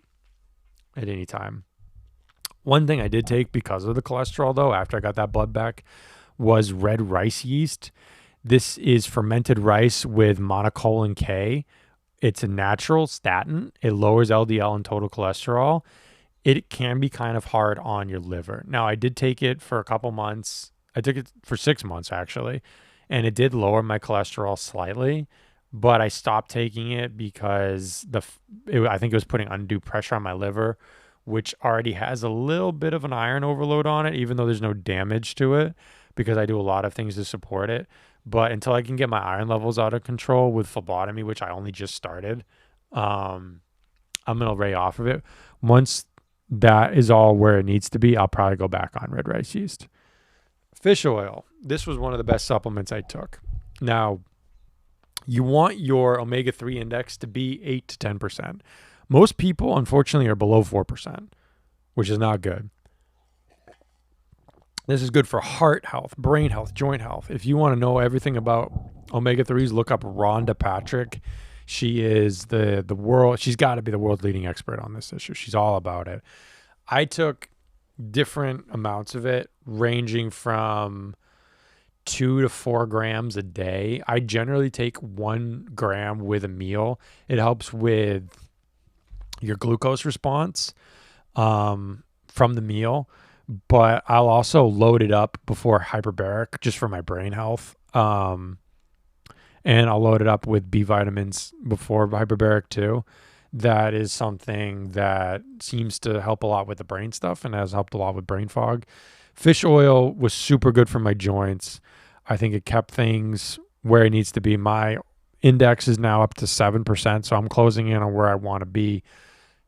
at any time. One thing I did take because of the cholesterol, though, after I got that blood back, was red rice yeast. This is fermented rice with monocolin K. It's a natural statin. It lowers LDL and total cholesterol. It can be kind of hard on your liver. Now, I did take it for a couple months. I took it for 6 months, actually, and it did lower my cholesterol slightly, but I stopped taking it because I think it was putting undue pressure on my liver, which already has a little bit of an iron overload on it, even though there's no damage to it because I do a lot of things to support it. But until I can get my iron levels out of control with phlebotomy, which I only just started, I'm going to lay off of it. Once that is all where it needs to be, I'll probably go back on red rice yeast. Fish oil. This was one of the best supplements I took. Now, you want your omega-3 index to be 8 to 10%. Most people, unfortunately, are below 4%, which is not good. This is good for heart health, brain health, joint health. If you want to know everything about omega-3s, look up Rhonda Patrick. She is she's got to be the world's leading expert on this issue. She's all about it. I took different amounts of it, ranging from 2 to 4 grams a day. I generally take 1 gram with a meal. It helps with your glucose response from the meal, but I'll also load it up before hyperbaric just for my brain health. And I'll load it up with B vitamins before hyperbaric too. That is something that seems to help a lot with the brain stuff and has helped a lot with brain fog. Fish oil was super good for my joints. I think it kept things where it needs to be. My index is now up to 7%, so I'm closing in on where I want to be.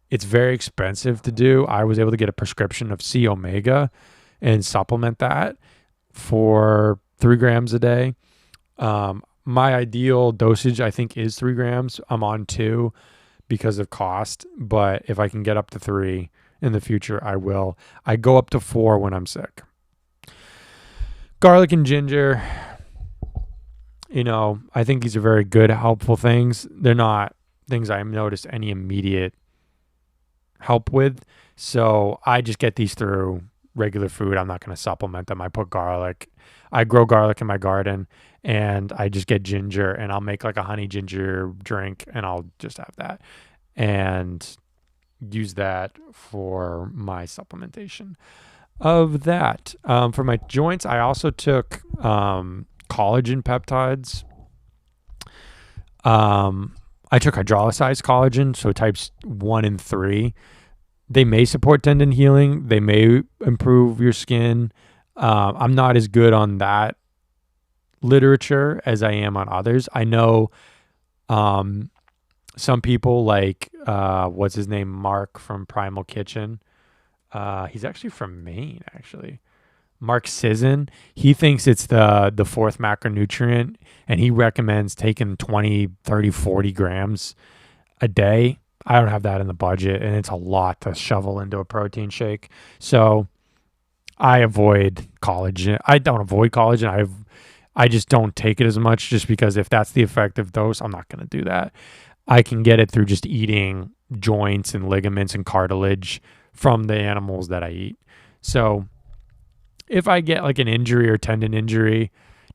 It's very expensive to do. I was able to get a prescription of C omega and supplement that for 3 grams a day. My ideal dosage, I think, is 3 grams. I'm on 2 because of cost, but if I can get up to 3 in the future, I will. I go up to 4 when I'm sick. Garlic and ginger, I think these are very good, helpful things. They're not things I've noticed any immediate help with, so I just get these through regular food. I'm not going to supplement them. I put garlic. I grow garlic in my garden, and I just get ginger, and I'll make like a honey ginger drink, and I'll just have that and use that for my supplementation of that. For my joints, I also took collagen peptides. I took hydrolyzed collagen, so types 1 and 3. They may support tendon healing. They may improve your skin. I'm not as good on that literature as I am on others. I know some people like, what's his name? Mark from Primal Kitchen. He's actually from Maine, actually. Mark Sisson. He thinks it's the fourth macronutrient, and he recommends taking 20, 30, 40 grams a day. I don't have that in the budget, and it's a lot to shovel into a protein shake. So I avoid collagen. I don't avoid collagen. I just don't take it as much, just because if that's the effective dose, I'm not going to do that. I can get it through just eating joints and ligaments and cartilage from the animals that I eat. So if I get like an injury or tendon injury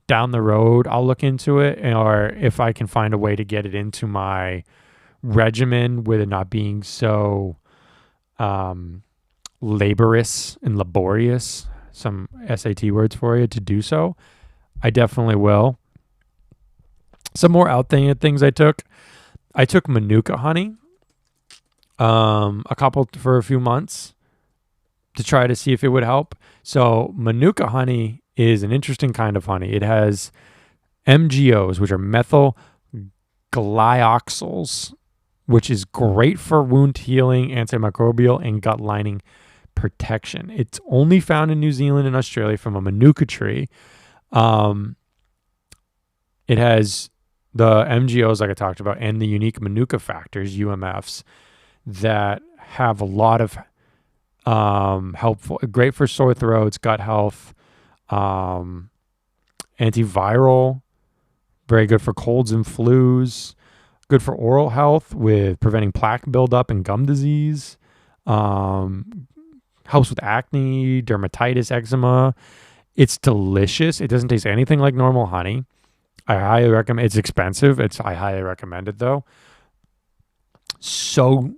down the road, I'll look into it. Or if I can find a way to get it into my regimen with it not being so laborious and laborious, some SAT words for you, to do so, I definitely will. Some more out there things I took Manuka honey for a few months to try to see if it would help. So Manuka honey is an interesting kind of honey. It has MGOs, which are methyl glyoxyls, which is great for wound healing, antimicrobial, and gut lining protection. It's only found in New Zealand and Australia from a Manuka tree. It has the MGOs, like I talked about, and the unique Manuka factors, UMFs, that have a lot of helpful, great for sore throats, gut health, antiviral, very good for colds and flus, good for oral health with preventing plaque buildup and gum disease, helps with acne, dermatitis, eczema. It's delicious. It doesn't taste anything like normal honey. I highly recommend. It's expensive. I highly recommend it though. So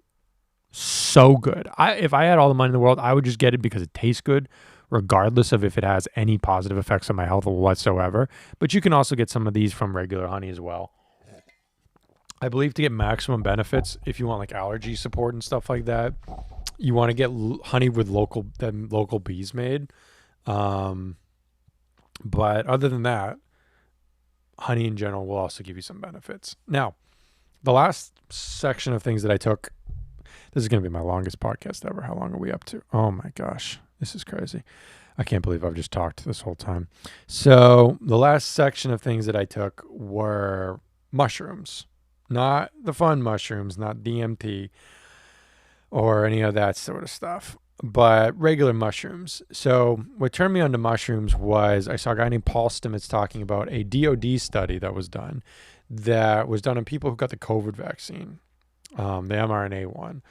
good. If I had all the money in the world, I would just get it because it tastes good regardless of if it has any positive effects on my health whatsoever. But you can also get some of these from regular honey as well. I believe to get maximum benefits, if you want like allergy support and stuff like that, you want to get honey with local bees made. But other than that, honey in general will also give you some benefits. Now, the last section of things that I took, this is going to be my longest podcast ever. How long are we up to? Oh my gosh, this is crazy. I can't believe I've just talked this whole time. So the last section of things that I took were mushrooms, not the fun mushrooms, not DMT or any of that sort of stuff, but regular mushrooms. So what turned me on to mushrooms was I saw a guy named Paul Stamets talking about a DOD study that was done on people who got the COVID vaccine, the mRNA one.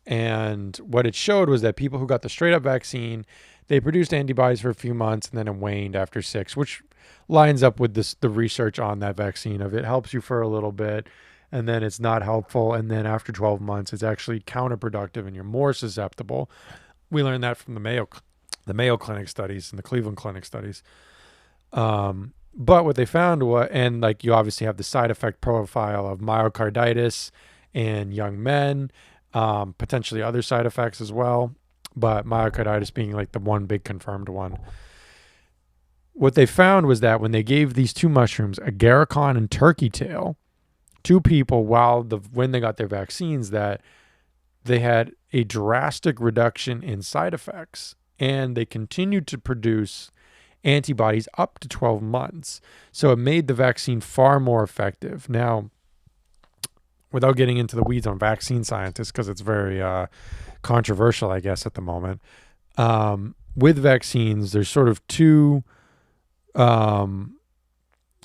And what it showed was that people who got the straight up vaccine, they produced antibodies for a few months and then it waned after 6, which lines up with the research on that vaccine of it helps you for a little bit and then it's not helpful. And then after 12 months, it's actually counterproductive and you're more susceptible. We learned that from the Mayo Clinic studies and the Cleveland Clinic studies. But what they found was, and like you obviously have the side effect profile of myocarditis in young men, potentially other side effects as well, but myocarditis being like the one big confirmed one. What they found was that when they gave these two mushrooms, agarikon and turkey tail, to people when they got their vaccines, that they had a drastic reduction in side effects and they continued to produce antibodies up to 12 months. So it made the vaccine far more effective. Now, without getting into the weeds on vaccine scientists, because it's very controversial, I guess, at the moment, with vaccines, there's sort of two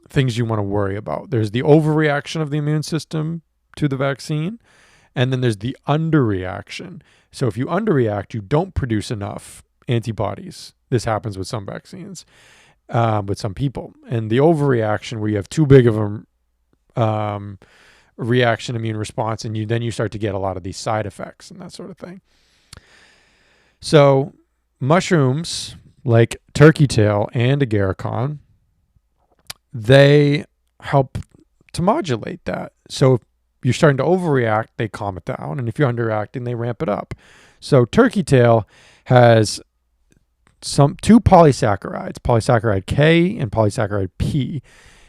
things you want to worry about. There's the overreaction of the immune system to the vaccine, and then there's the underreaction. So if you underreact, you don't produce enough antibodies. This happens with some vaccines, with some people. And the overreaction, where you have too big of a reaction immune response, and you start to get a lot of these side effects and that sort of thing. So mushrooms like turkey tail and agarikon, they help to modulate that. So if you're starting to overreact, they calm it down. And if you're underacting, they ramp it up. So turkey tail has two polysaccharides, polysaccharide K and polysaccharide P.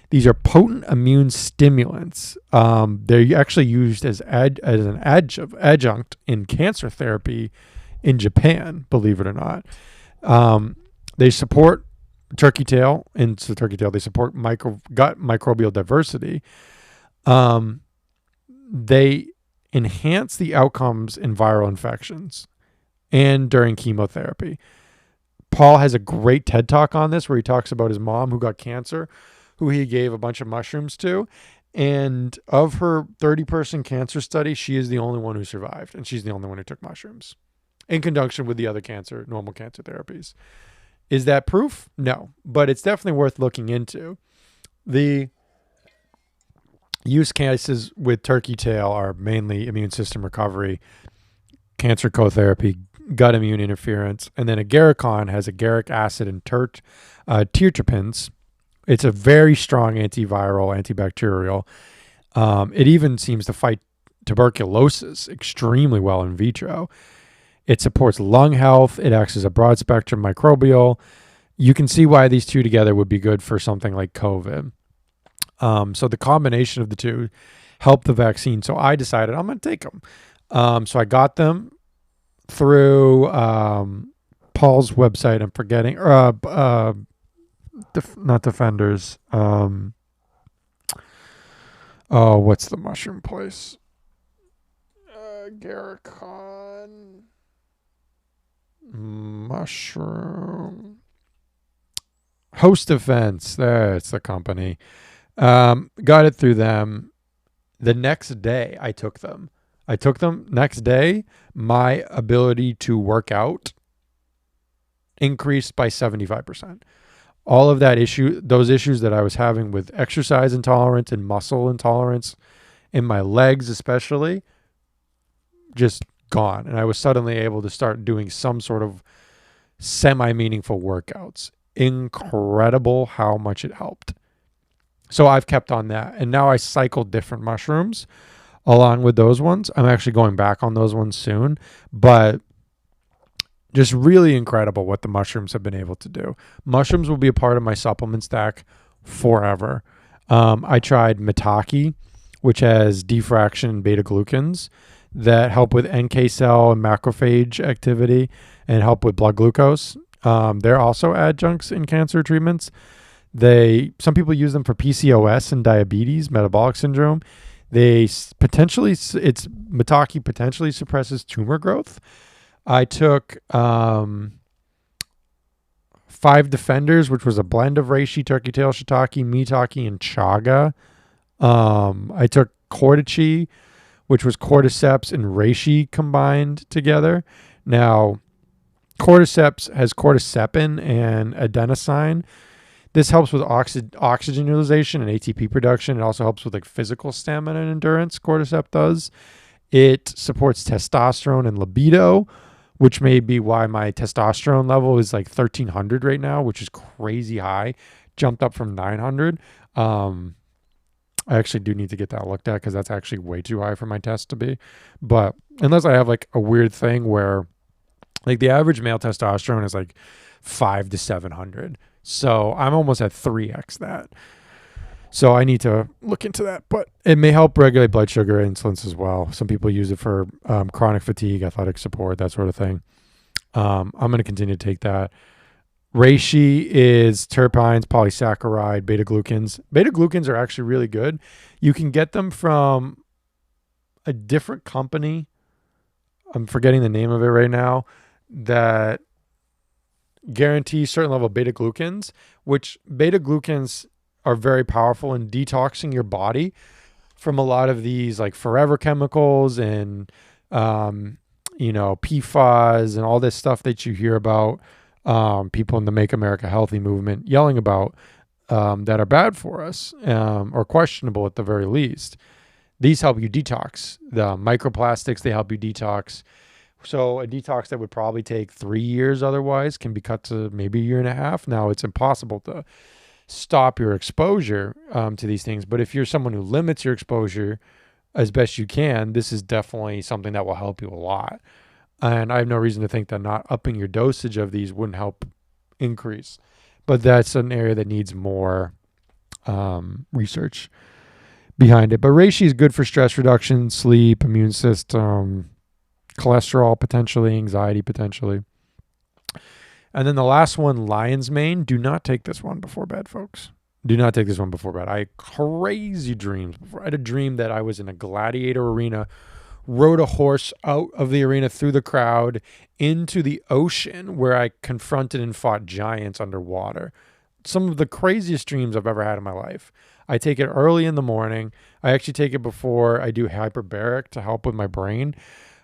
These are potent immune stimulants. They're actually used as an adjunct in cancer therapy in Japan, believe it or not. They support turkey tail, and so turkey tail, they support gut microbial diversity. They enhance the outcomes in viral infections and during chemotherapy. Paul has a great TED Talk on this where he talks about his mom who got cancer, who he gave a bunch of mushrooms to. And of her 30-person cancer study, she is the only one who survived. And she's the only one who took mushrooms in conjunction with the other normal cancer therapies. Is that proof? No, but it's definitely worth looking into. The use cases with turkey tail are mainly immune system recovery, cancer co-therapy, gut immune interference, and then agarikon has agaric acid and terpenes. It's a very strong antiviral, antibacterial. It even seems to fight tuberculosis extremely well in vitro. It supports lung health. It acts as a broad spectrum microbial. You can see why these two together would be good for something like COVID. So the combination of the two helped the vaccine. So I decided I'm going to take them. So I got them through Paul's website. I'm forgetting. Not Defenders. What's the mushroom place? Agarikon. Mushroom. Host Defense. That's the company. Got it through them. The next day I took them. Next day, my ability to work out increased by 75%. All of those issues that I was having with exercise intolerance and muscle intolerance in my legs especially, just gone. And I was suddenly able to start doing some sort of semi-meaningful workouts. Incredible how much it helped. So I've kept on that. And now I cycle different mushrooms along with those ones. I'm actually going back on those ones soon. But just really incredible what the mushrooms have been able to do. Mushrooms will be a part of my supplement stack forever. I tried Mataki, which has defraction and beta glucans that help with NK cell and macrophage activity and help with blood glucose. They're also adjuncts in cancer treatments. Some people use them for PCOS and diabetes, metabolic syndrome. Mataki potentially suppresses tumor growth. I took 5 Defenders, which was a blend of reishi, turkey tail shiitake, maitake, and chaga. I took Cordyceps, which was cordyceps and reishi combined together. Now, cordyceps has cordycepin and adenosine. This helps with oxygen utilization and ATP production. It also helps with like physical stamina and endurance. Cordyceps does. It supports testosterone and libido, which may be why my testosterone level is like 1,300 right now, which is crazy high. Jumped up from 900. I actually do need to get that looked at because that's actually way too high for my test to be. But unless I have like a weird thing where like the average male testosterone is like 500 to 700. So I'm almost at 3x that. So I need to look into that. But it may help regulate blood sugar, insulin as well. Some people use it for chronic fatigue, athletic support, that sort of thing. I'm going to continue to take that. Reishi is terpenes, polysaccharide, beta glucans. Beta glucans are actually really good. You can get them from a different company. I'm forgetting the name of it right now. That guarantees certain level of beta glucans, which beta glucans are very powerful in detoxing your body from a lot of these like forever chemicals and PFAS and all this stuff that you hear about. People in the Make America Healthy movement yelling about that are bad for us or questionable at the very least. These help you detox. The microplastics, they help you detox. So a detox that would probably take 3 years otherwise can be cut to maybe a year and a half. Now, it's impossible to stop your exposure to these things. But if you're someone who limits your exposure as best you can, this is definitely something that will help you a lot. And I have no reason to think that not upping your dosage of these wouldn't help increase. But that's an area that needs more research behind it. But reishi is good for stress reduction, sleep, immune system, cholesterol potentially, anxiety potentially. And then the last one, lion's mane. Do not take this one before bed, folks. Do not take this one before bed. I had crazy dreams before. I had a dream that I was in a gladiator arena, rode a horse out of the arena through the crowd into the ocean where I confronted and fought giants underwater. Some of the craziest dreams I've ever had in my life. I take it early in the morning. I actually take it before I do hyperbaric to help with my brain.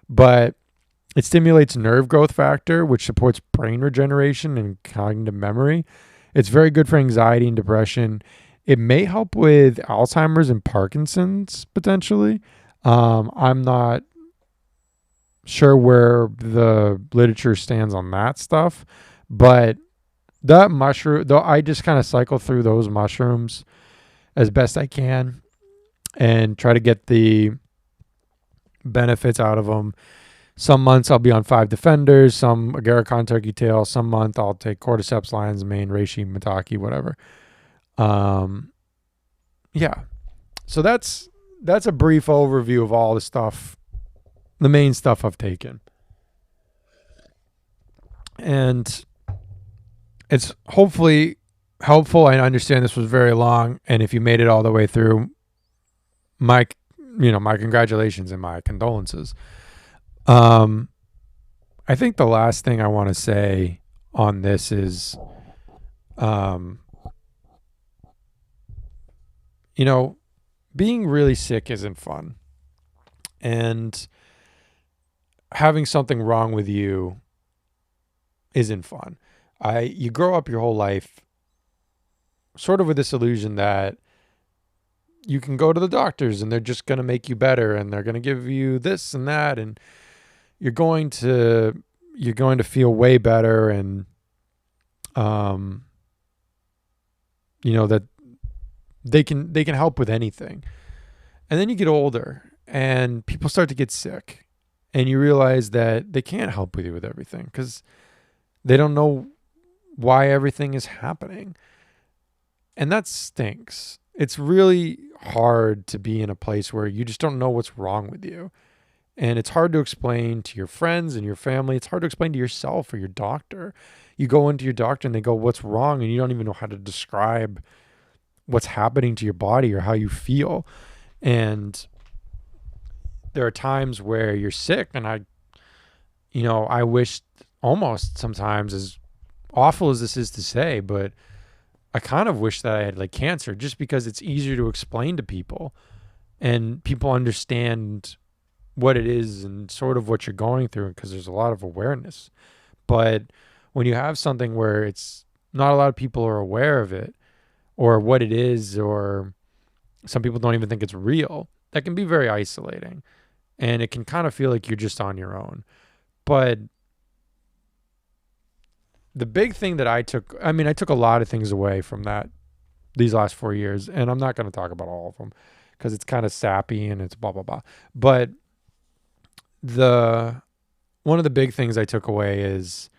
But it stimulates nerve growth factor, which supports brain regeneration and cognitive memory. It's very good for anxiety and depression. It may help with Alzheimer's and Parkinson's potentially. I'm not sure where the literature stands on that stuff, but that mushroom, though, I just kind of cycle through those mushrooms as best I can and try to get the benefits out of them. Some months I'll be on 5 Defenders, some Agarikon turkey tail. Some month I'll take cordyceps, lion's mane, reishi, maitake, whatever. Yeah. So that's a brief overview of all the stuff, the main stuff I've taken. And it's hopefully helpful. I understand this was very long, and if you made it all the way through, my congratulations and my condolences. I think the last thing I want to say on this is, being really sick isn't fun. And having something wrong with you isn't fun. You grow up your whole life sort of with this illusion that you can go to the doctors and they're just going to make you better and they're going to give you this and that and you're going to you're going to feel way better, and um, that they can help with anything. And then you get older and people start to get sick, and you realize that they can't help with you with everything because they don't know why everything is happening. And that stinks. It's really hard to be in a place where you just don't know what's wrong with you. And it's hard to explain to your friends and your family. It's hard to explain to yourself or your doctor. You go into your doctor and they go, "What's wrong?" And you don't even know how to describe what's happening to your body or how you feel. And there are times where you're sick, and I wish, almost sometimes, as awful as this is to say, but I kind of wish that I had like cancer, just because it's easier to explain to people and people understand what it is and sort of what you're going through, because there's a lot of awareness. But when you have something where it's not a lot of people are aware of it or what it is, or some people don't even think it's real, that can be very isolating, and it can kind of feel like you're just on your own. But the big thing that I took a lot of things away from these last 4 years, and I'm not going to talk about all of them because it's kind of sappy and it's blah, blah, blah. But one of the big things I took away is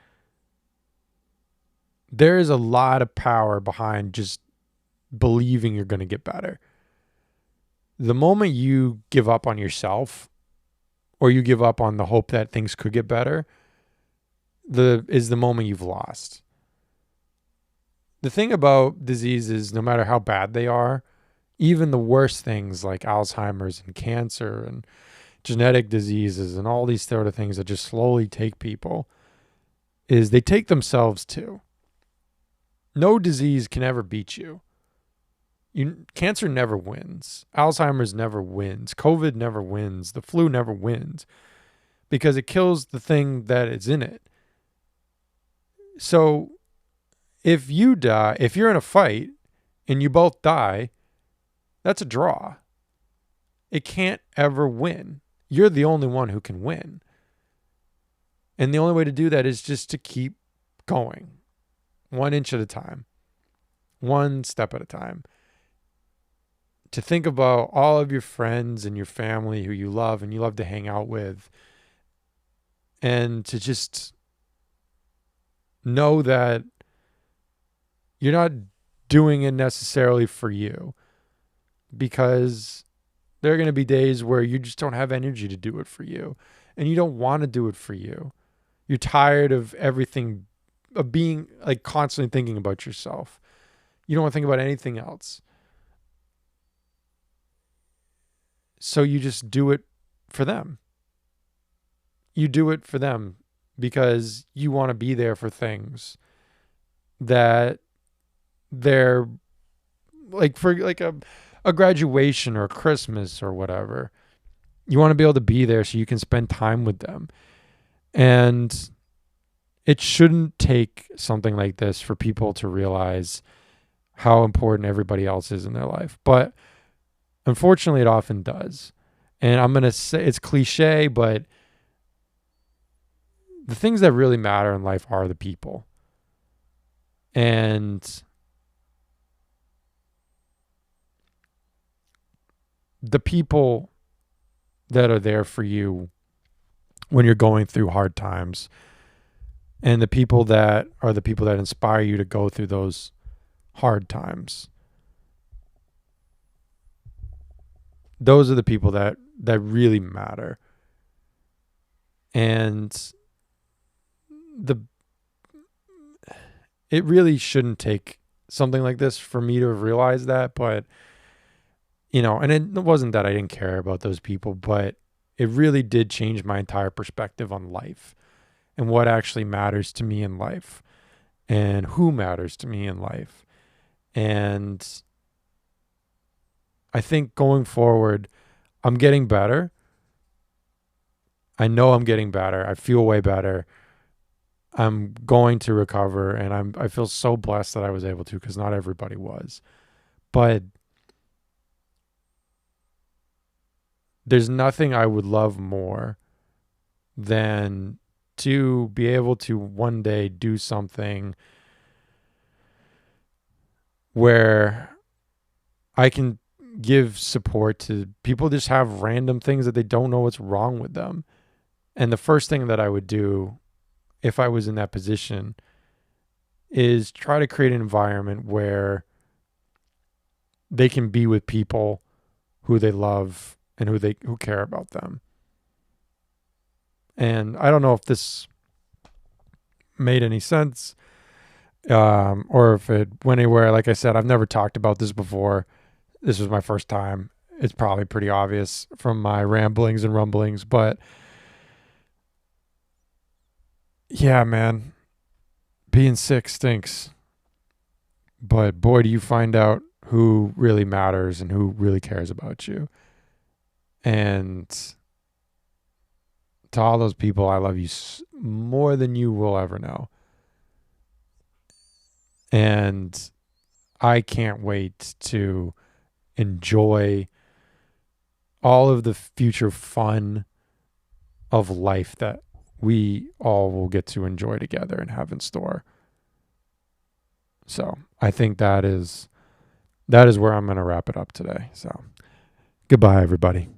there is a lot of power behind just believing you're going to get better. The moment you give up on yourself, or you give up on the hope that things could get better, is the moment you've lost. The thing about diseases, no matter how bad they are, even the worst things like Alzheimer's and cancer and genetic diseases and all these sort of things that just slowly take people, is they take themselves too. No disease can ever beat you. Cancer never wins. Alzheimer's never wins. COVID never wins. The flu never wins, because it kills the thing that is in it. So if you're in a fight and you both die, that's a draw. It can't ever win. You're the only one who can win. And the only way to do that is just to keep going, 1 inch at a time, 1 step at a time. To think about all of your friends and your family who you love and you love to hang out with, and to just know that you're not doing it necessarily for you, because there are going to be days where you just don't have energy to do it for you, and you don't want to do it for you. You're tired of everything, of being like constantly thinking about yourself. You don't want to think about anything else. So you just do it for them. You do it for them because you want to be there for things that they're like, for like a graduation or a Christmas or whatever. You want to be able to be there so you can spend time with them. And it shouldn't take something like this for people to realize how important everybody else is in their life. But unfortunately, it often does. And I'm going to say it's cliche, but the things that really matter in life are the people. And the people that are there for you when you're going through hard times, and the people that are the people that inspire you to go through those hard times, those are the people that really matter. And it really shouldn't take something like this for me to have realized that. But and it wasn't that I didn't care about those people, but it really did change my entire perspective on life and what actually matters to me in life and who matters to me in life. And I think going forward, I'm getting better. I know I'm getting better. I feel way better. I'm going to recover, and I feel so blessed that I was able to, because not everybody was. But there's nothing I would love more than to be able to one day do something where I can give support to people just have random things that they don't know what's wrong with them. And the first thing that I would do if I was in that position is try to create an environment where they can be with people who they love and who care about them. And I don't know if this made any sense, or if it went anywhere. Like I said, I've never talked about this before. This was my first time. It's probably pretty obvious from my ramblings and rumblings, but yeah, man, being sick stinks. But boy, do you find out who really matters and who really cares about you. And to all those people, I love you more than you will ever know. And I can't wait to enjoy all of the future fun of life that we all will get to enjoy together and have in store. So I think that is where I'm going to wrap it up today. So goodbye, everybody.